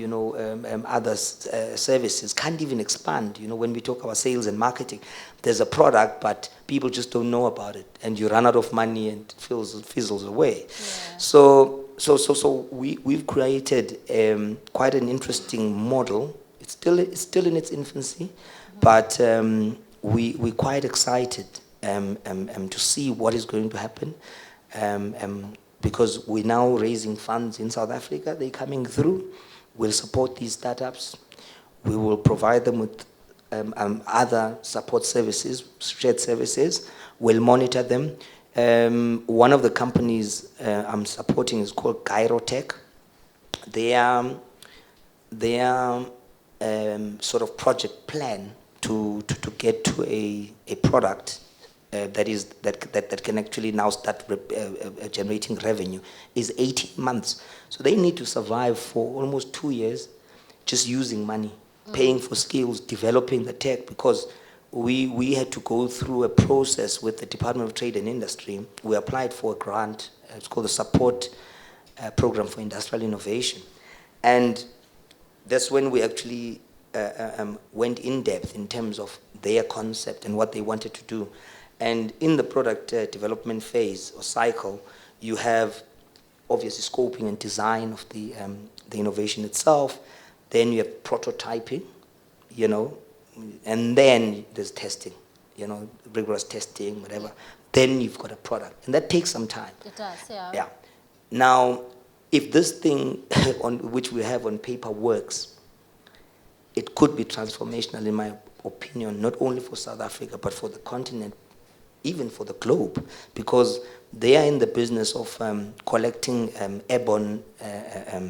other services, can't even expand. You know, when we talk about sales and marketing, there's a product, but people just don't know about it, and you run out of money and it fizzles away. Yeah. So we've created quite an interesting model. It's still in its infancy, but we're quite excited to see what is going to happen, because we're now raising funds in South Africa. They're coming through. We'll support these startups. We will provide them with other support services, shared services. We'll monitor them. One of the companies I'm supporting is called Cairo Tech. They are sort of project plan to get to a product that can actually now start generating revenue is 18 months. So they need to survive for almost 2 years just using money, paying for skills, developing the tech, because we had to go through a process with the Department of Trade and Industry. We applied for a grant. It's called the Support Program for Industrial Innovation. And that's when we actually went in depth in terms of their concept and what they wanted to do. And in the product development phase or cycle, you have obviously scoping and design of the innovation itself. Then you have prototyping, and then there's testing, rigorous testing, whatever. Then you've got a product, and that takes some time. It does, yeah. Yeah. Now, if this thing on which we have on paper works, it could be transformational, in my opinion, not only for South Africa, but for the continent, even for the globe, because they are in the business of collecting airborne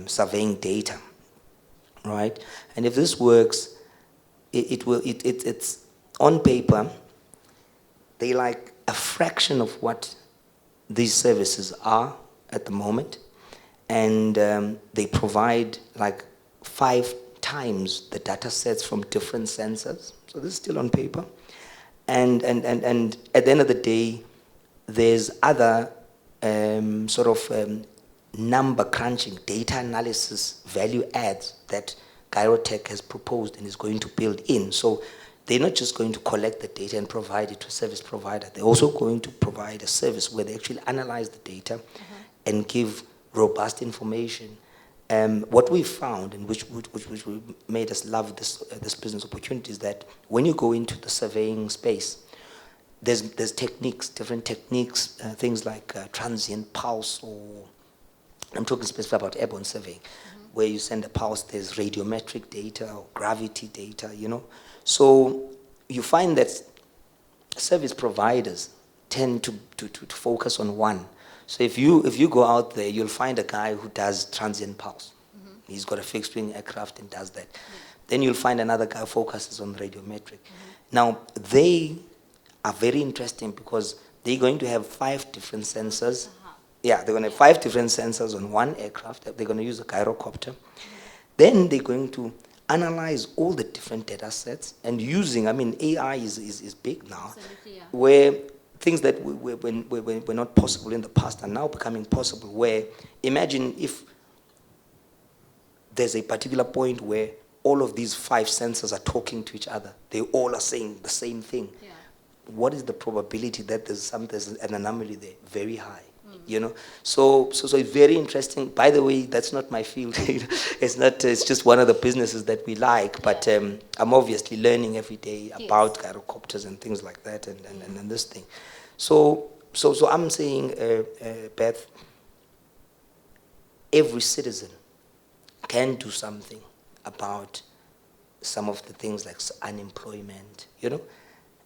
surveying data, right? And if this works, it's on paper, they like a fraction of what these services are at the moment, and they provide like 5 times the data sets from different sensors. So this is still on paper. And at the end of the day, there's other number crunching, data analysis, value adds that Cairo Tech has proposed and is going to build in. So they're not just going to collect the data and provide it to a service provider. They're also going to provide a service where they actually analyze the data and give robust information. What we found, and which made us love this business opportunity, is that when you go into the surveying space, there's techniques, different techniques, things like transient pulse, or I'm talking specifically about airborne surveying, where you send a pulse. There's radiometric data or gravity data, So you find that service providers tend to focus on one. So if you go out there, you'll find a guy who does transient pulse. He's got a fixed wing aircraft and does that. Then you'll find another guy who focuses on radiometric. Now, they are very interesting because they're going to have 5 different sensors. Yeah, they're going to have 5 different sensors on one aircraft. They're going to use a gyrocopter. Then they're going to analyze all the different data sets and using, AI is big now, where things that were not possible in the past are now becoming possible, where imagine if there's a particular point where all of these 5 sensors are talking to each other. They all are saying the same thing. Yeah. What is the probability that there's an anomaly there? Very high. So it's very interesting. By the way, that's not my field. It's just one of the businesses that we like, but I'm obviously learning every day about gyrocopters and things like that and this thing. So I'm saying, Beth, every citizen can do something about some of the things like unemployment,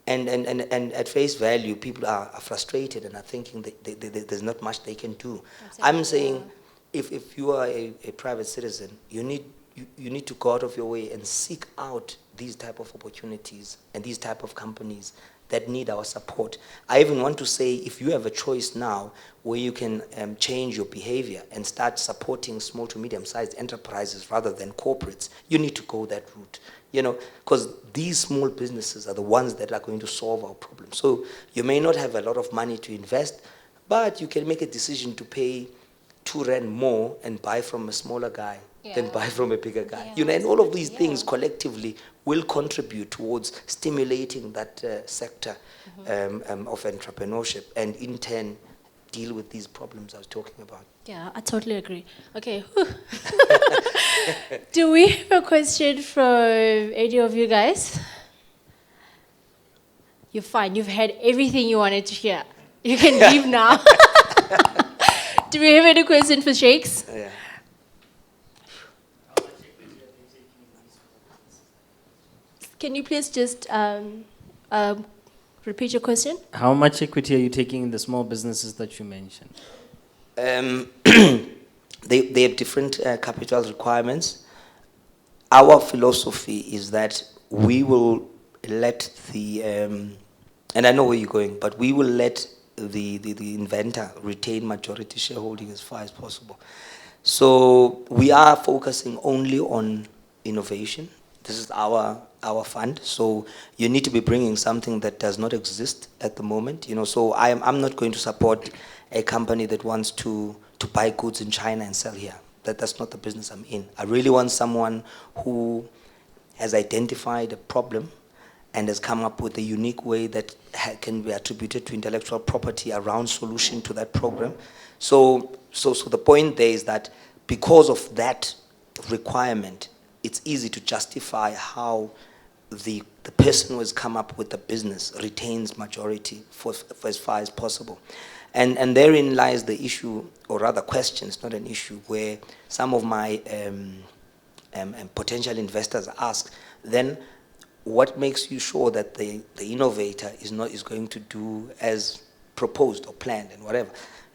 And at face value, people are frustrated and are thinking that there's not much they can do. Exactly. I'm saying if you are a private citizen, you you need to go out of your way and seek out these type of opportunities and these type of companies that need our support. I even want to say, if you have a choice now where you can change your behavior and start supporting small to medium-sized enterprises rather than corporates, you need to go that route. Because these small businesses are the ones that are going to solve our problem. So you may not have a lot of money to invest, but you can make a decision to pay R2 more and buy from a smaller guy than buy from a bigger guy. And all of these things collectively will contribute towards stimulating that sector of entrepreneurship, and in turn deal with these problems I was talking about. Yeah, I totally agree. Okay. Do we have a question from any of you guys? You're fine. You've had everything you wanted to hear. You can leave now. Do we have any question for Shakes? Yeah. Can you please just repeat your question? How much equity are you taking in the small businesses that you mentioned? They have different capital requirements. Our philosophy is that we will let the, and I know where you're going, but we will let the inventor retain majority shareholding as far as possible. So we are focusing only on innovation. This is our fund. So you need to be bringing something that does not exist at the moment. So I'm not going to support a company that wants to buy goods in China and sell here. That's not the business I'm in. I really want someone who has identified a problem and has come up with a unique way that can be attributed to intellectual property around solution to that problem. So the point there is that because of that requirement, it's easy to justify how the person who has come up with the business retains majority for as far as possible. And therein lies the issue, or rather question, it's not an issue, where some of my potential investors ask, then what makes you sure that the innovator is going to do as proposed or planned and whatever?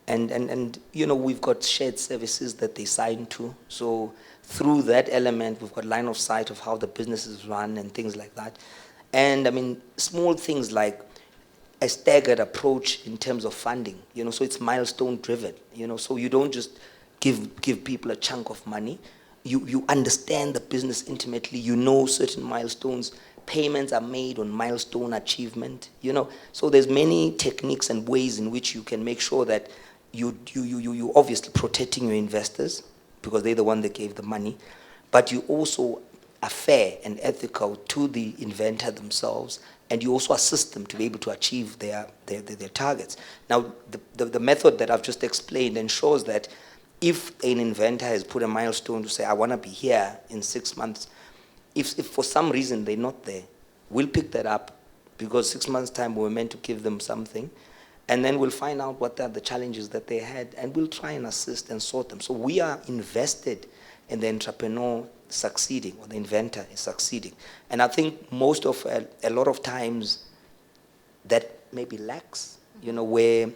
And we've got shared services that they sign to. So through that element, we've got line of sight of how the business is run and things like that. And I mean, small things like a staggered approach in terms of funding, so it's milestone driven, so you don't just give people a chunk of money. You understand the business intimately, certain milestones, payments are made on milestone achievement, so there's many techniques and ways in which you can make sure that you obviously protecting your investors because they're the one that gave the money, but you also are fair and ethical to the inventor themselves, and you also assist them to be able to achieve their targets. Now, the method that I've just explained ensures that if an inventor has put a milestone to say, I want to be here in 6 months, if for some reason they're not there, we'll pick that up because 6 months' time we were meant to give them something, and then we'll find out what are the challenges that they had, and we'll try and assist and sort them. So we are invested in the entrepreneur succeeding, or the inventor is succeeding. And I think most of, a lot of times, that maybe lacks, where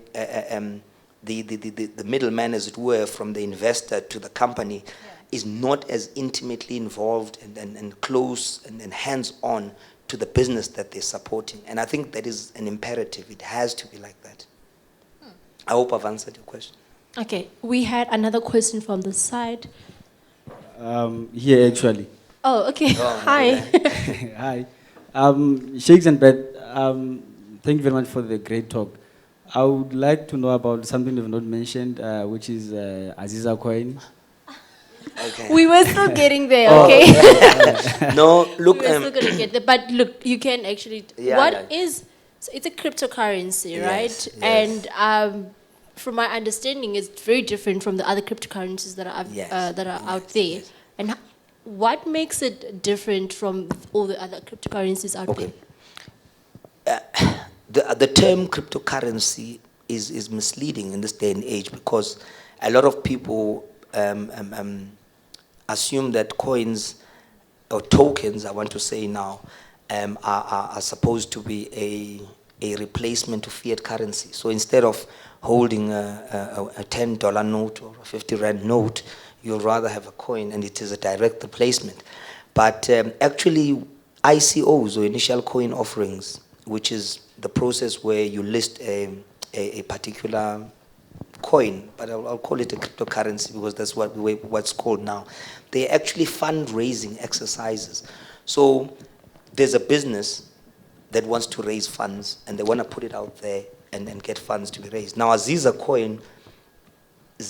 the middleman, as it were, from the investor to the company is not as intimately involved and close and hands-on to the business that they're supporting. And I think that is an imperative. It has to be like that. I hope I've answered your question. Okay, we had another question from the side. Here actually. Oh, okay. Hi. Hi. Shakes and Beth, thank you very much for the great talk. I would like to know about something you've not mentioned, which is Azizah coin. Okay. We were still getting there, okay? No, look. We were still going to get there, but look, you can actually. So it's a cryptocurrency, right? Yes. And from my understanding, it's very different from the other cryptocurrencies that are out there. Yes. And what makes it different from all the other cryptocurrencies out there? The term cryptocurrency is misleading in this day and age because a lot of people assume that coins or tokens, I want to say now, are supposed to be a replacement to fiat currency. So instead of holding a $10 note or a 50 Rand note, you'll rather have a coin, and it is a direct replacement. But actually, ICOs, or initial coin offerings, which is the process where you list a particular coin, but I'll call it a cryptocurrency because that's what's called now. They're actually fundraising exercises. So there's a business that wants to raise funds, and they want to put it out there and get funds to be raised. Now, Azizah coin's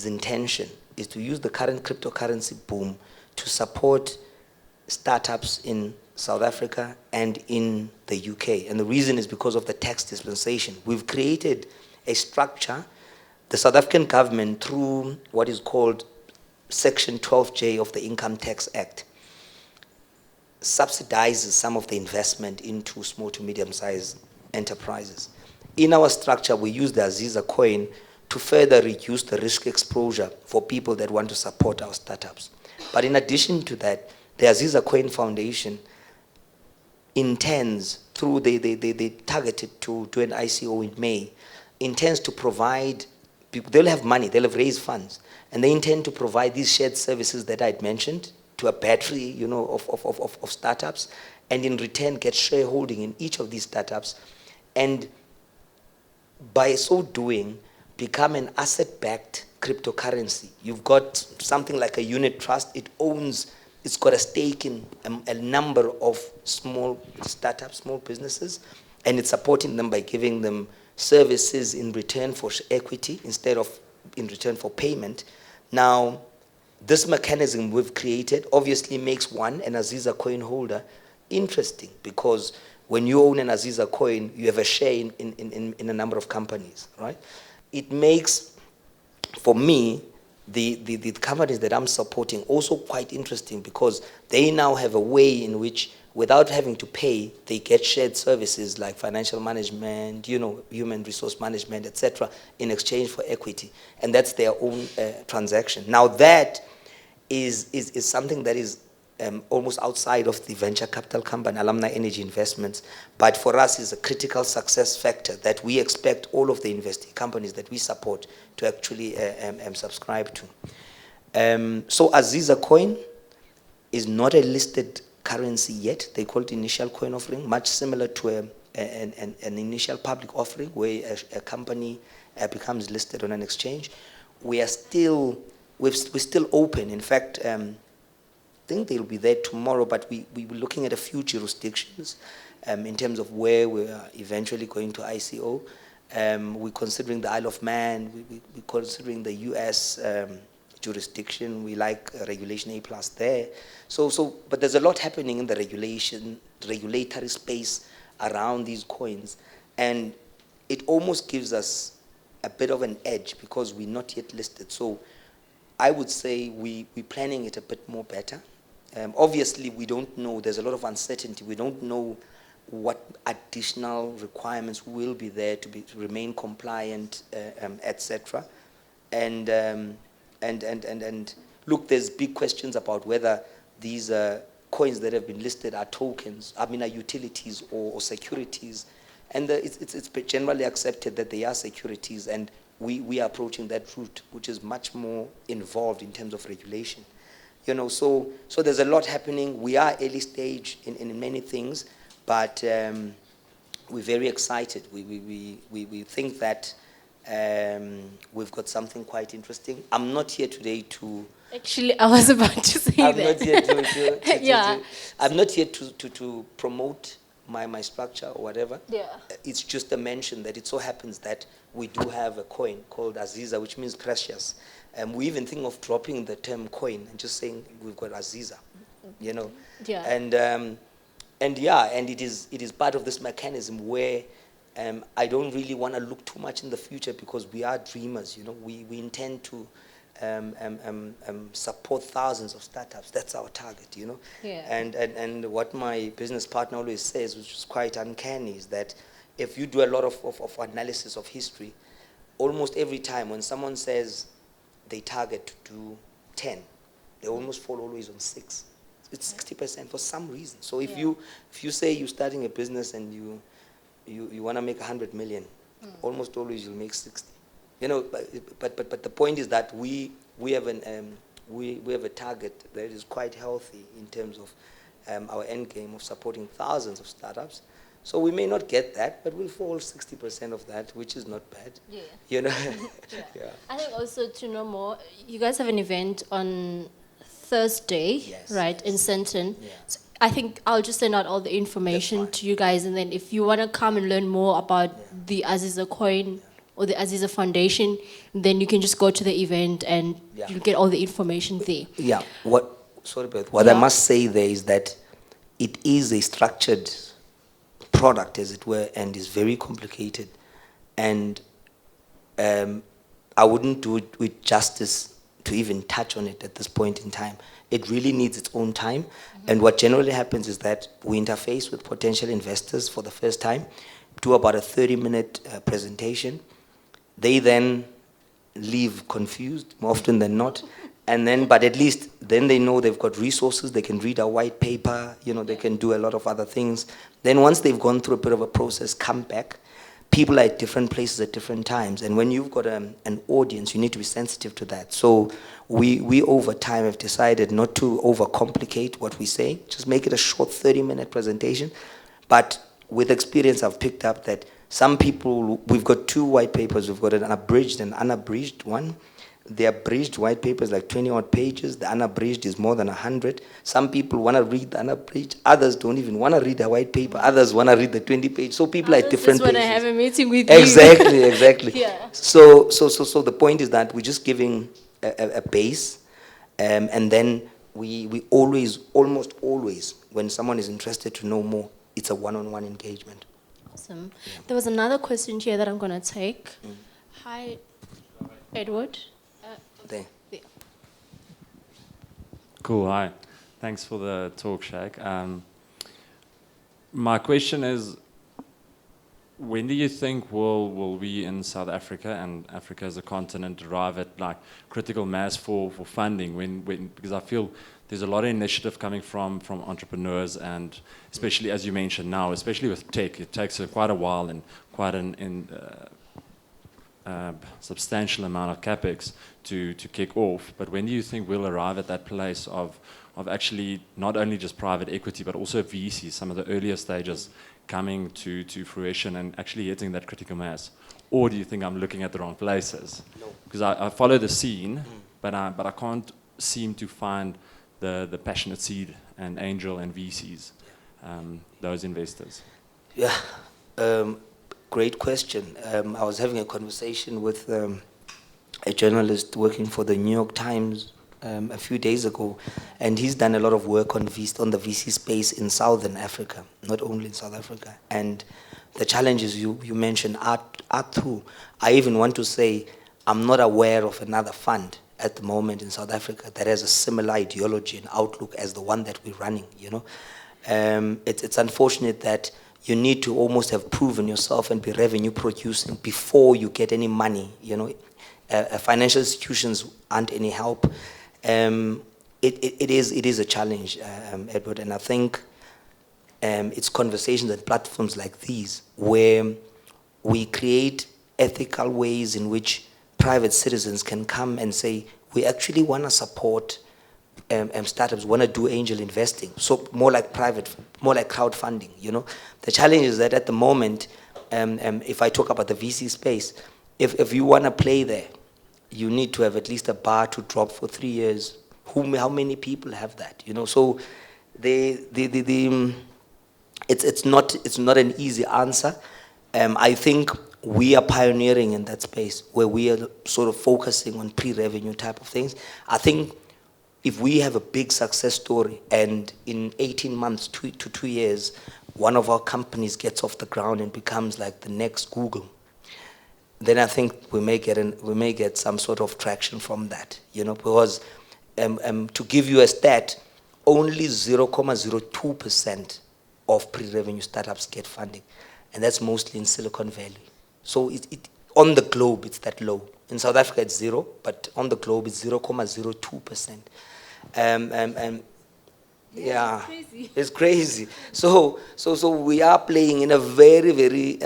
intention is to use the current cryptocurrency boom to support startups in South Africa and in the UK. And the reason is because of the tax dispensation. We've created a structure. The South African government, through what is called Section 12J of the Income Tax Act, subsidizes some of the investment into small to medium-sized enterprises. In our structure, we use the Azizah coin to further reduce the risk exposure for people that want to support our startups. But in addition to that, the Azizah Coin Foundation intends, through they targeted to do an ICO in May, intends to provide people, they'll have money, they'll have raised funds, and they intend to provide these shared services that I'd mentioned to a battery, of startups, and in return get shareholding in each of these startups, and by so doing, become an asset-backed cryptocurrency. You've got something like a unit trust. It's got a stake in a number of small startups, small businesses, and it's supporting them by giving them services in return for equity instead of in return for payment. Now, this mechanism we've created obviously makes an Azizah coin holder interesting, because when you own an Azizah coin, you have a share in a number of companies, right? It makes, for me, the companies that I'm supporting also quite interesting, because they now have a way in which, without having to pay, they get shared services like financial management, human resource management, etc., in exchange for equity, and that's their own transaction. Now that is something that is almost outside of the venture capital company, Alumni Energy Investments, but for us is a critical success factor that we expect all of the investing companies that we support to actually subscribe to. So Azizah coin is not a listed currency yet. They call it initial coin offering, much similar to an initial public offering where a company becomes listed on an exchange. We're still open. In fact, I think they'll be there tomorrow, but we were looking at a few jurisdictions in terms of where we are eventually going to ICO. We're considering the Isle of Man. We're considering the US jurisdiction. We like Regulation A+ there. But there's a lot happening in the regulatory space around these coins, and it almost gives us a bit of an edge because we're not yet listed. So I would say we're planning it a bit more better. Obviously, we don't know. There's a lot of uncertainty. We don't know what additional requirements will be there to remain compliant, etc. And look, there's big questions about whether these coins that have been listed are tokens, are utilities or securities. And it's generally accepted that they are securities, and we are approaching that route, which is much more involved in terms of regulation. So there's a lot happening. We are early stage in many things, but we're very excited. We think that we've got something quite interesting. I'm not here today to... Actually, I was about to say I'm that. not here Yeah. I'm not here to promote my structure or whatever. Yeah. It's just a mention that it so happens that we do have a coin called Azizah, which means precious. We even think of dropping the term coin and just saying we've got Azizah, Yeah. And it is part of this mechanism where I don't really want to look too much in the future, because we are dreamers. We intend to support thousands of startups. That's our target. Yeah. And what my business partner always says, which is quite uncanny, is that if you do a lot of analysis of history, almost every time when someone says they target to do 10, they almost fall always on 6. It's 60% for some reason. So if you say you're starting a business and you want to make 100 million, almost always you'll make 60. You know, but the point is that we have we have a target that is quite healthy in terms of our end game of supporting thousands of startups. So we may not get that, but we'll fall 60% of that, which is not bad. Yeah. You know. Yeah. Yeah. I think also to know more, you guys have an event on Thursday, Yes, right, in Senton. Yeah. So I think I'll just send out all the information to you guys, and then if you want to come and learn more about the Azizah coin or the Azizah Foundation, then you can just go to the event and you'll get all the information there. Yeah. What I must say there is that it is a structured product, as it were, and is very complicated. And I wouldn't do it with justice to even touch on it at this point in time. It really needs its own time. And what generally happens is that we interface with potential investors for the first time, do about a 30-minute presentation. They then leave confused, more often than not. And then, but at least then they know they've got resources, they can read a white paper, you know, they can do a lot of other things. Then once they've gone through a bit of a process, come back. People are at different places at different times. And when you've got an audience, you need to be sensitive to that. So we over time have decided not to overcomplicate what we say, just make it a short 30-minute presentation. But with experience, I've picked up that some people, we've got two white papers. We've got an abridged and unabridged one. The abridged white paper is like 20-odd pages. The unabridged is more than 100. Some people want to read the unabridged. Others don't even want to read the white paper. Others want to read the 20 page. So people are at different Just pages. want to have a meeting with Exactly, you. exactly. Yeah. So the point is that we're just giving a base, and then we always, almost always, when someone is interested to know more, it's a one-on-one engagement. Awesome. There was another question here that I'm going to take. Hi, Edward. There. There. Cool, hi. Thanks for the talk, Shaq. My question is, when do you think will we in South Africa and Africa as a continent arrive at like critical mass for funding? Because I feel there's a lot of initiative coming from entrepreneurs, and especially as you mentioned now, especially with tech, it takes quite a while and quite an substantial amount of capex to kick off. But when do you think we'll arrive at that place of actually not only just private equity but also VC, some of the earlier stages coming to fruition and actually hitting that critical mass? Or do you think I'm looking at the wrong places? No. Because I follow the scene, but I can't seem to find the passionate seed and angel and VCs, those investors. Yeah. Great question. I was having a conversation with a journalist working for the New York Times a few days ago, and he's done a lot of work on the VC space in Southern Africa, not only in South Africa. And the challenges you mentioned are true. I even want to say I'm not aware of another fund at the moment in South Africa that has a similar ideology and outlook as the one that we're running. You know, it's unfortunate that you need to almost have proven yourself and be revenue producing before you get any money. You know, financial institutions aren't any help. It is a challenge, Edward, and I think it's conversations and platforms like these where we create ethical ways in which private citizens can come and say, we actually want to support startups, want to do angel investing, so more like crowdfunding. You know, the challenge is that at the moment, if I talk about the VC space, if you want to play there, you need to have at least a bar to drop for 3 years. How many people have that? You know, so it's not an easy answer. I think we are pioneering in that space where we are sort of focusing on pre-revenue type of things. I think if we have a big success story and in 18 months to 2 years, one of our companies gets off the ground and becomes like the next Google, then I think we may get some sort of traction from that. You know, because to give you a stat, only 0.02% of pre-revenue startups get funding, and that's mostly in Silicon Valley. So on the globe, it's that low. In South Africa, it's 0, but on the globe, it's 0.02%. Yeah, it's crazy. So we are playing in a very, very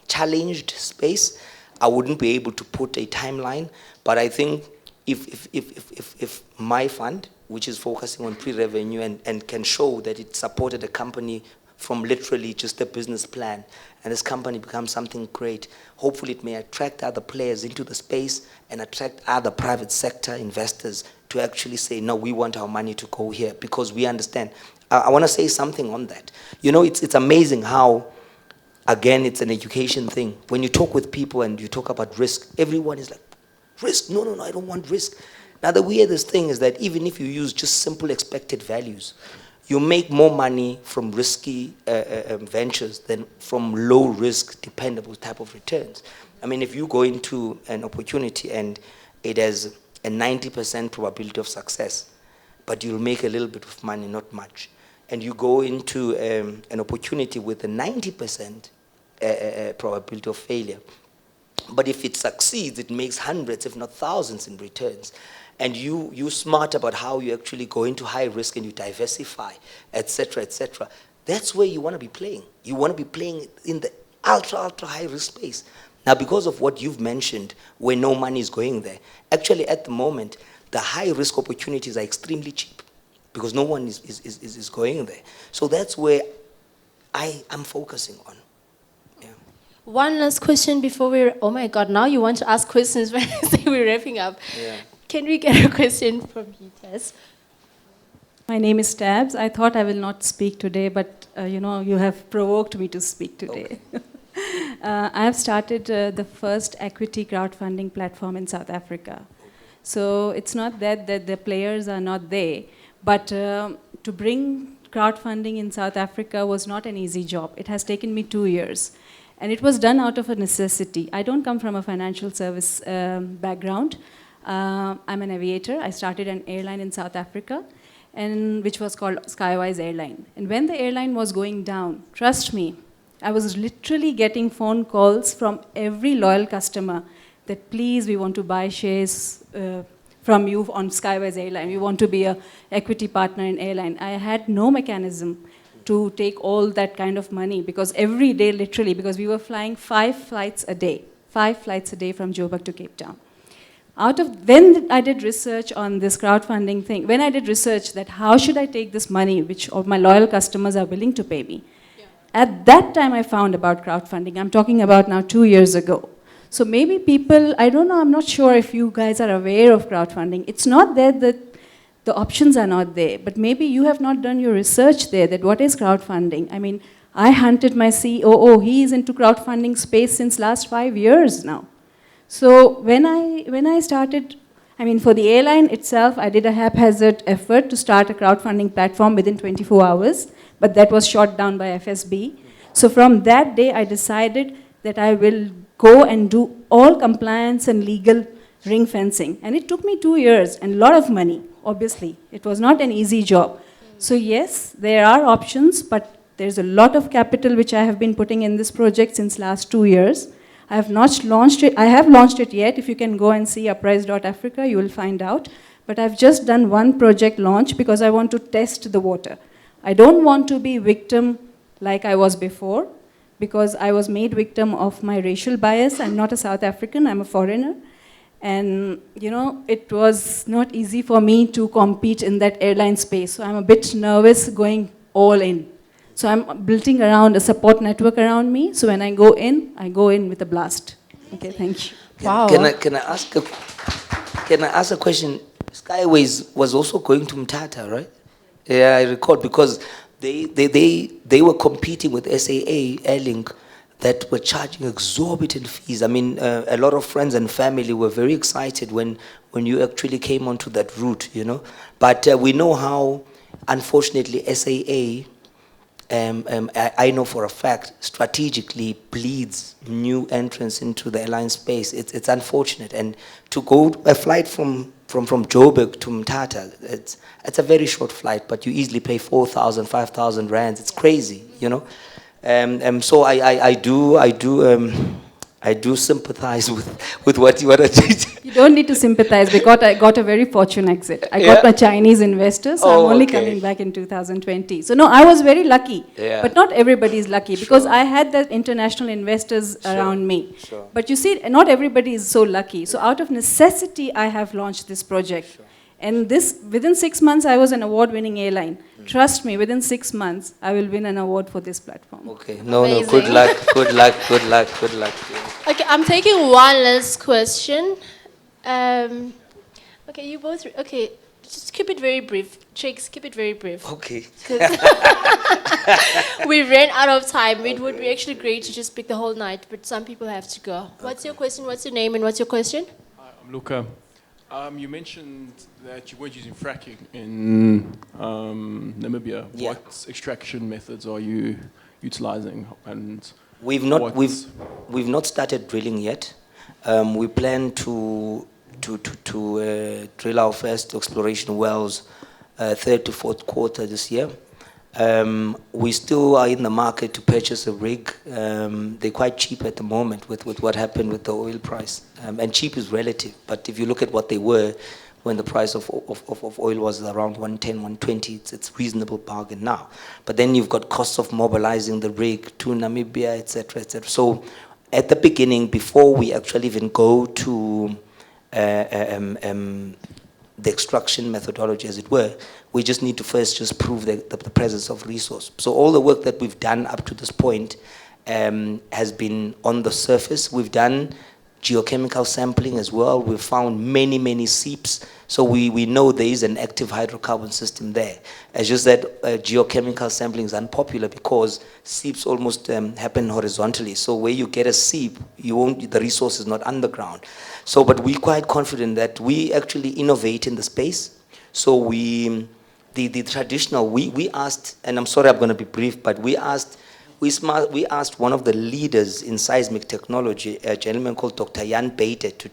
challenged space. I wouldn't be able to put a timeline, but I think if my fund, which is focusing on pre-revenue and can show that it supported a company from literally just a business plan, and this company becomes something great, hopefully it may attract other players into the space and attract other private sector investors to actually say, no, we want our money to go here because we understand. I want to say something on that. You know, it's amazing how, again, it's an education thing. When you talk with people and you talk about risk, everyone is like, risk? No, I don't want risk. Now, the weirdest thing is that even if you use just simple expected values, you make more money from risky ventures than from low-risk, dependable type of returns. I mean, if you go into an opportunity and it has a 90% probability of success, but you'll make a little bit of money, not much, and you go into an opportunity with a 90% probability of failure, but if it succeeds, it makes hundreds, if not thousands in returns. And you're smart about how you actually go into high risk and you diversify, et cetera, et cetera. That's where you want to be playing. You want to be playing in the ultra high risk space. Now, because of what you've mentioned, where no money is going there, actually at the moment, the high risk opportunities are extremely cheap because no one is going there. So that's where I am focusing on. One last question before oh my God, now you want to ask questions when I say we're wrapping up. Yeah. Can we get a question from you, Tess? My name is Tabs. I thought I will not speak today, but you have provoked me to speak today. Okay. I have started the first equity crowdfunding platform in South Africa. So it's not that the players are not there, but to bring crowdfunding in South Africa was not an easy job. It has taken me 2 years. And it was done out of a necessity. I don't come from a financial service background. I'm an aviator. I started an airline in South Africa, which was called Skywise Airline. And when the airline was going down, trust me, I was literally getting phone calls from every loyal customer that please, we want to buy shares from you on Skywise Airline. We want to be an equity partner in airline. I had no mechanism to take all that kind of money because every day, literally, because we were flying 5 flights a day from Joburg to Cape Town. When I did research on this crowdfunding thing, when I did research that how should I take this money, which all my loyal customers are willing to pay me, at that time I found about crowdfunding. I'm talking about now 2 years ago. So maybe people, I don't know, I'm not sure if you guys are aware of crowdfunding. It's not that the options are not there, but maybe you have not done your research there, that what is crowdfunding? I mean, I hunted my COO, he is into crowdfunding space since last 5 years now. So when I started, I mean, for the airline itself, I did a haphazard effort to start a crowdfunding platform within 24 hours, but that was shot down by FSB. So from that day, I decided that I will go and do all compliance and legal ring fencing. And it took me 2 years and a lot of money, obviously. It was not an easy job. So yes, there are options, but there's a lot of capital which I have been putting in this project since last 2 years. I have not launched it. I have launched it yet. If you can go and see uprise.africa, you will find out. But I've just done one project launch because I want to test the water. I don't want to be victim like I was before, because I was made victim of my racial bias. I'm not a South African, I'm a foreigner. And it was not easy for me to compete in that airline space. So I'm a bit nervous going all in. So I'm building around a support network around me. So when I go in with a blast. Okay, thank you. Wow. Can I ask a question? Skyways was also going to Mthatha, right? Yeah, I recall, because they were competing with SAA Airlink that were charging exorbitant fees. I mean, a lot of friends and family were very excited when you actually came onto that route, But we know how, unfortunately, SAA, I know for a fact, strategically bleeds new entrants into the airline space. It's unfortunate. And to go a flight from Joburg to Mthatha, it's a very short flight, but you easily pay 4,000, 5,000 rands. It's crazy, So I do I do sympathize with what you are doing. You don't need to sympathize because I got a very fortunate exit. I got my Chinese investors, so I'm only coming back in 2020. So no, I was very lucky. Yeah. But not everybody is lucky because I had that international investors around me. Sure. But you see, not everybody is so lucky. So out of necessity, I have launched this project. And this, within 6 months, I was an award-winning airline. Trust me, within 6 months, I will win an award for this platform. Okay, no, Amazing. good luck, good luck, good luck, good luck. Okay, I'm taking one last question. Okay, you both. Okay, just keep it very brief. Chicks, keep it very brief. Okay. We ran out of time. It would be actually great to just speak the whole night, but some people have to go. What's your question? What's your name? And what's your question? Hi, I'm Luca. You mentioned that you weren't using fracking in Namibia. Yeah. What extraction methods are you utilizing? And We've not started drilling yet. We plan to drill our first exploration wells third to fourth quarter this year. We still are in the market to purchase a rig. They're quite cheap at the moment with what happened with the oil price. And cheap is relative, but if you look at what they were when the price of oil was around 110, 120, it's reasonable bargain now. But then you've got costs of mobilizing the rig to Namibia, etc., etc. So at the beginning, before we actually even go to the extraction methodology, as it were, we just need to first just prove the presence of resource. So all the work that we've done up to this point has been on the surface. We've done geochemical sampling as well. We've found many, many seeps. So we know there is an active hydrocarbon system there. It's just that geochemical sampling is unpopular because seeps almost happen horizontally. So where you get a seep, the resource is not underground. So, but we're quite confident that we actually innovate in the space. So the traditional, we asked, and I'm sorry I'm going to be brief, but we asked one of the leaders in seismic technology, a gentleman called Dr. Jan Beite, to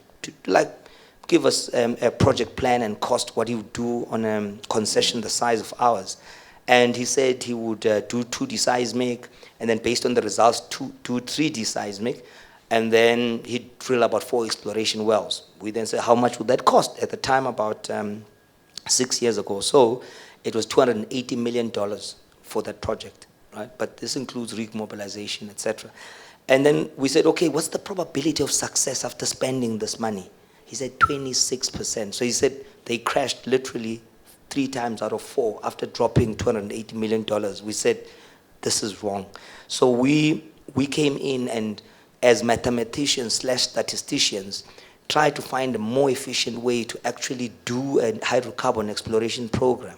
give us a project plan and cost what he would do on a concession the size of ours. And he said he would do 2D seismic, and then based on the results, do 3D seismic, and then he'd drill about 4 exploration wells. We then said, how much would that cost? At the time, about 6 years ago. So it was $280 million for that project. Right? But this includes rig mobilization, etc. And then we said, okay, what's the probability of success after spending this money? He said 26%. So he said they crashed literally 3 times out of 4 after dropping $280 million. We said, this is wrong. So we came in and as mathematicians/statisticians, tried to find a more efficient way to actually do a hydrocarbon exploration program.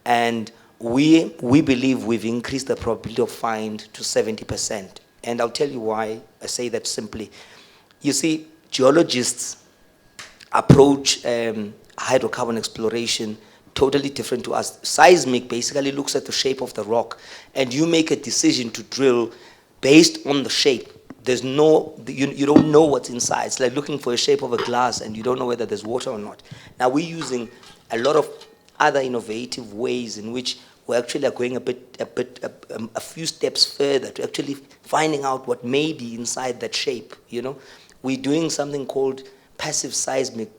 And we believe we've increased the probability of find to 70%. And I'll tell you why I say that simply. You see, geologists approach hydrocarbon exploration totally different to us. Seismic basically looks at the shape of the rock, and you make a decision to drill based on the shape. There's no, you don't know what's inside. It's like looking for a shape of a glass and you don't know whether there's water or not. Now we're using a lot of other innovative ways in which we actually are going a few steps further to actually finding out what may be inside that shape. You know, we're doing something called passive seismic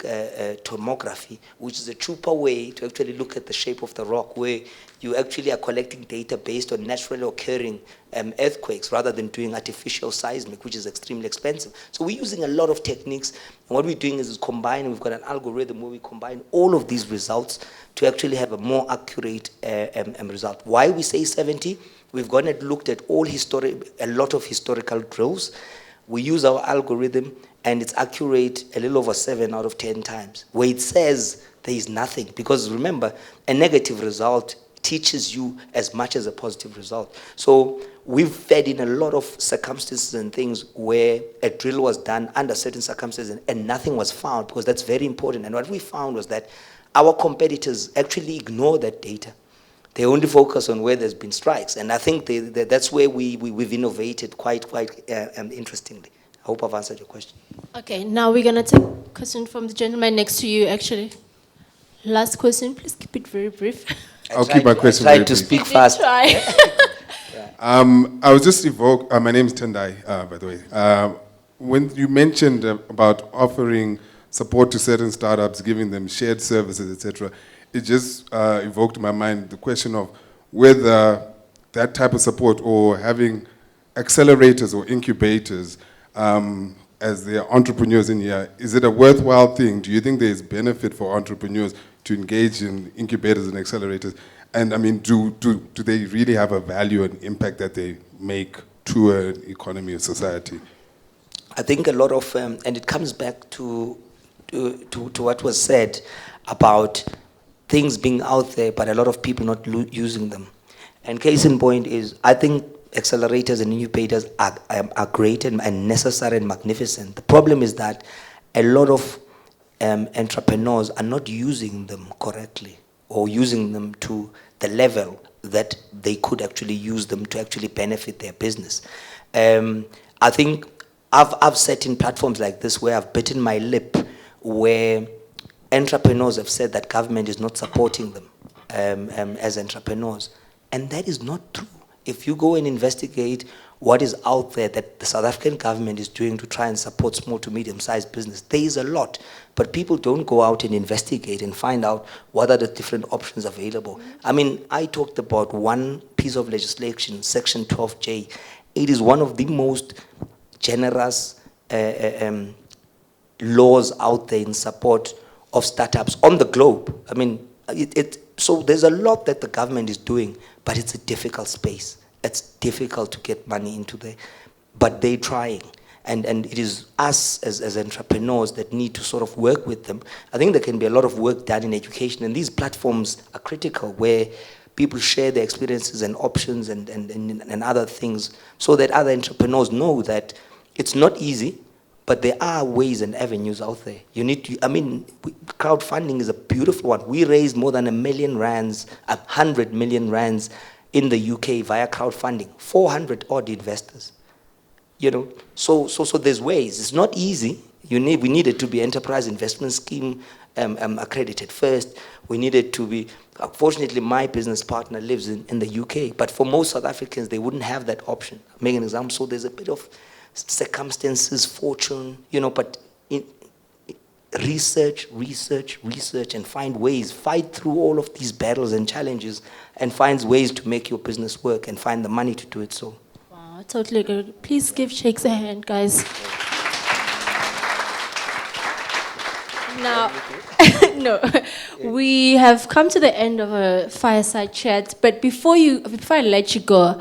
tomography, which is a cheaper way to actually look at the shape of the rock, where you actually are collecting data based on naturally occurring earthquakes rather than doing artificial seismic, which is extremely expensive. So we're using a lot of techniques, and what we're doing is combining. We've got an algorithm where we combine all of these results to actually have a more accurate result. Why we say 70? We've gone and looked at a lot of historical drills. We use our algorithm, and it's accurate a little over 7 out of 10 times, where it says there is nothing. Because remember, a negative result teaches you as much as a positive result. So we've fed in a lot of circumstances and things where a drill was done under certain circumstances and nothing was found, because that's very important. And what we found was that our competitors actually ignore that data. They only focus on where there's been strikes. And I think that's where we've innovated quite interestingly. I hope I've answered your question. Okay, now we're going to take a question from the gentleman next to you, actually. Last question, please keep it very brief. I'll keep my question very brief. Try to speak fast. I was just my name is Tendai, by the way. when you mentioned about offering support to certain startups, giving them shared services, etc., it just evoked in my mind the question of whether that type of support or having accelerators or incubators as they are entrepreneurs in here, is it a worthwhile thing? Do you think there's benefit for entrepreneurs to engage in incubators and accelerators? And I mean, do they really have a value and impact that they make to an economy or society? I think a lot of, and it comes back to what was said about things being out there, but a lot of people not using them. And case in point is, I think accelerators and incubators are great and necessary and magnificent. The problem is that a lot of entrepreneurs are not using them correctly or using them to the level that they could actually use them to actually benefit their business. I think I've sat in platforms like this where I've bitten my lip, where entrepreneurs have said that government is not supporting them as entrepreneurs. And that is not true. If you go and investigate what is out there that the South African government is doing to try and support small to medium-sized business, there is a lot. But people don't go out and investigate and find out what are the different options available. I mean, I talked about one piece of legislation, Section 12J. It is one of the most generous laws out there in support of startups on the globe. I mean, so there's a lot that the government is doing, but it's a difficult space. It's difficult to get money into there, but they're trying. And it is us as entrepreneurs that need to sort of work with them. I think there can be a lot of work done in education, and these platforms are critical, where people share their experiences and options and other things, so that other entrepreneurs know that it's not easy, but there are ways and avenues out there. You need to, I mean, crowdfunding is a beautiful one. We raised more than 100 million rands in the UK via crowdfunding, 400 odd investors. You know, so there's ways. It's not easy. We needed to be enterprise investment scheme accredited first. We needed to be, fortunately my business partner lives in the UK, but for most South Africans, they wouldn't have that option. I'll make an example. So there's a bit of circumstances, fortune, you know, but research, and find ways, fight through all of these battles and challenges, and find ways to make your business work and find the money to do it so. Wow, totally agree. Please give Shakes a hand, guys. Now, no, we have come to the end of a fireside chat, but before I let you go,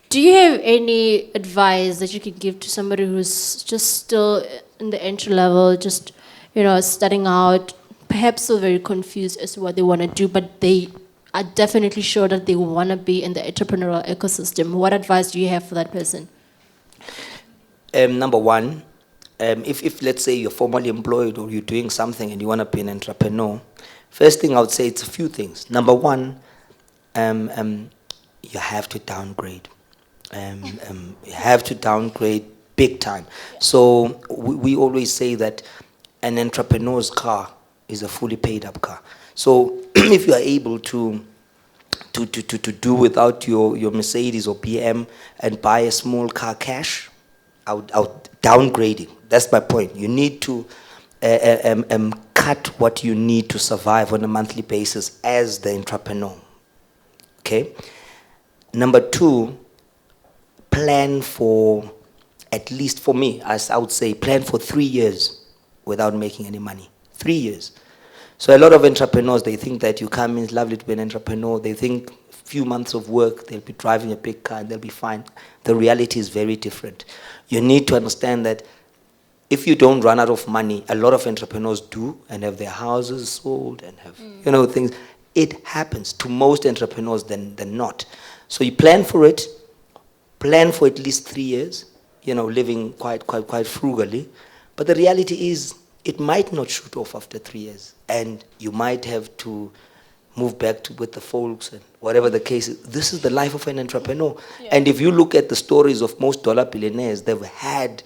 do you have any advice that you can give to somebody who's just still in the entry level, just, you know, starting out, perhaps still very confused as to what they want to do, but they are definitely sure that they want to be in the entrepreneurial ecosystem? What advice do you have for that person? Number one, if let's say you're formally employed or you're doing something and you want to be an entrepreneur, first thing I would say, it's a few things. Number one, you have to downgrade. You have to downgrade big time. So we always say that an entrepreneur's car is a fully paid up car. So if you are able to do without your Mercedes or BM and buy a small car cash, I would downgrading. That's my point. You need to cut what you need to survive on a monthly basis as the entrepreneur. Okay. Number two, plan for, at least for me, as I would say, plan for 3 years without making any money. 3 years. So a lot of entrepreneurs, they think that you come in, it's lovely to be an entrepreneur. They think a few months of work, they'll be driving a big car and they'll be fine. The reality is very different. You need to understand that if you don't run out of money, a lot of entrepreneurs do and have their houses sold and have, you know, things. It happens to most entrepreneurs than not. So you plan for it. Plan for at least 3 years, you know, living quite frugally. But the reality is, it might not shoot off after 3 years, and you might have to move back with the folks and whatever the case is. This is the life of an entrepreneur. Yeah. And if you look at the stories of most dollar billionaires, they've had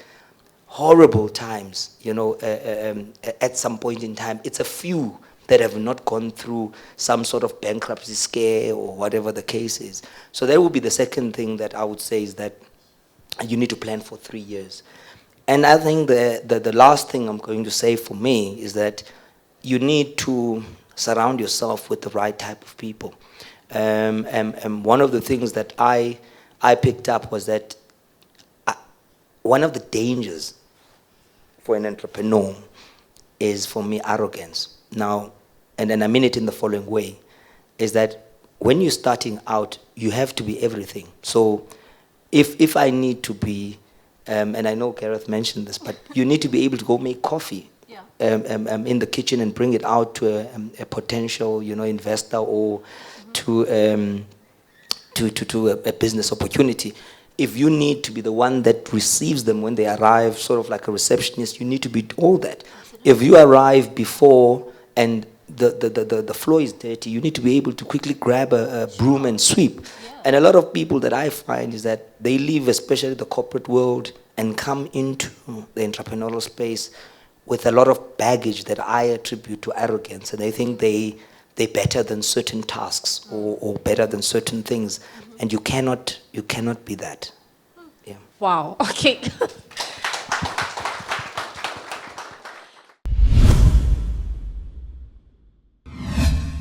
horrible times, you know, at some point in time. It's a few that have not gone through some sort of bankruptcy scare or whatever the case is. So that would be the second thing that I would say, is that you need to plan for 3 years. And I think the last thing I'm going to say for me is that you need to surround yourself with the right type of people. And one of the things that I picked up was that one of the dangers for an entrepreneur is, for me, arrogance. Now, and I mean it in the following way, is that when you're starting out, you have to be everything. So if I need to be, and I know Gareth mentioned this, but you need to be able to go make coffee in the kitchen and bring it out to a potential, investor or to a business opportunity. If you need to be the one that receives them when they arrive, sort of like a receptionist, you need to be all that. If you arrive before and the floor is dirty, you need to be able to quickly grab a broom and sweep. And a lot of people that I find is that they leave, especially the corporate world, and come into the entrepreneurial space with a lot of baggage that I attribute to arrogance, and they think they're better than certain tasks or better than certain things, and you cannot be that. Yeah. Wow. Okay.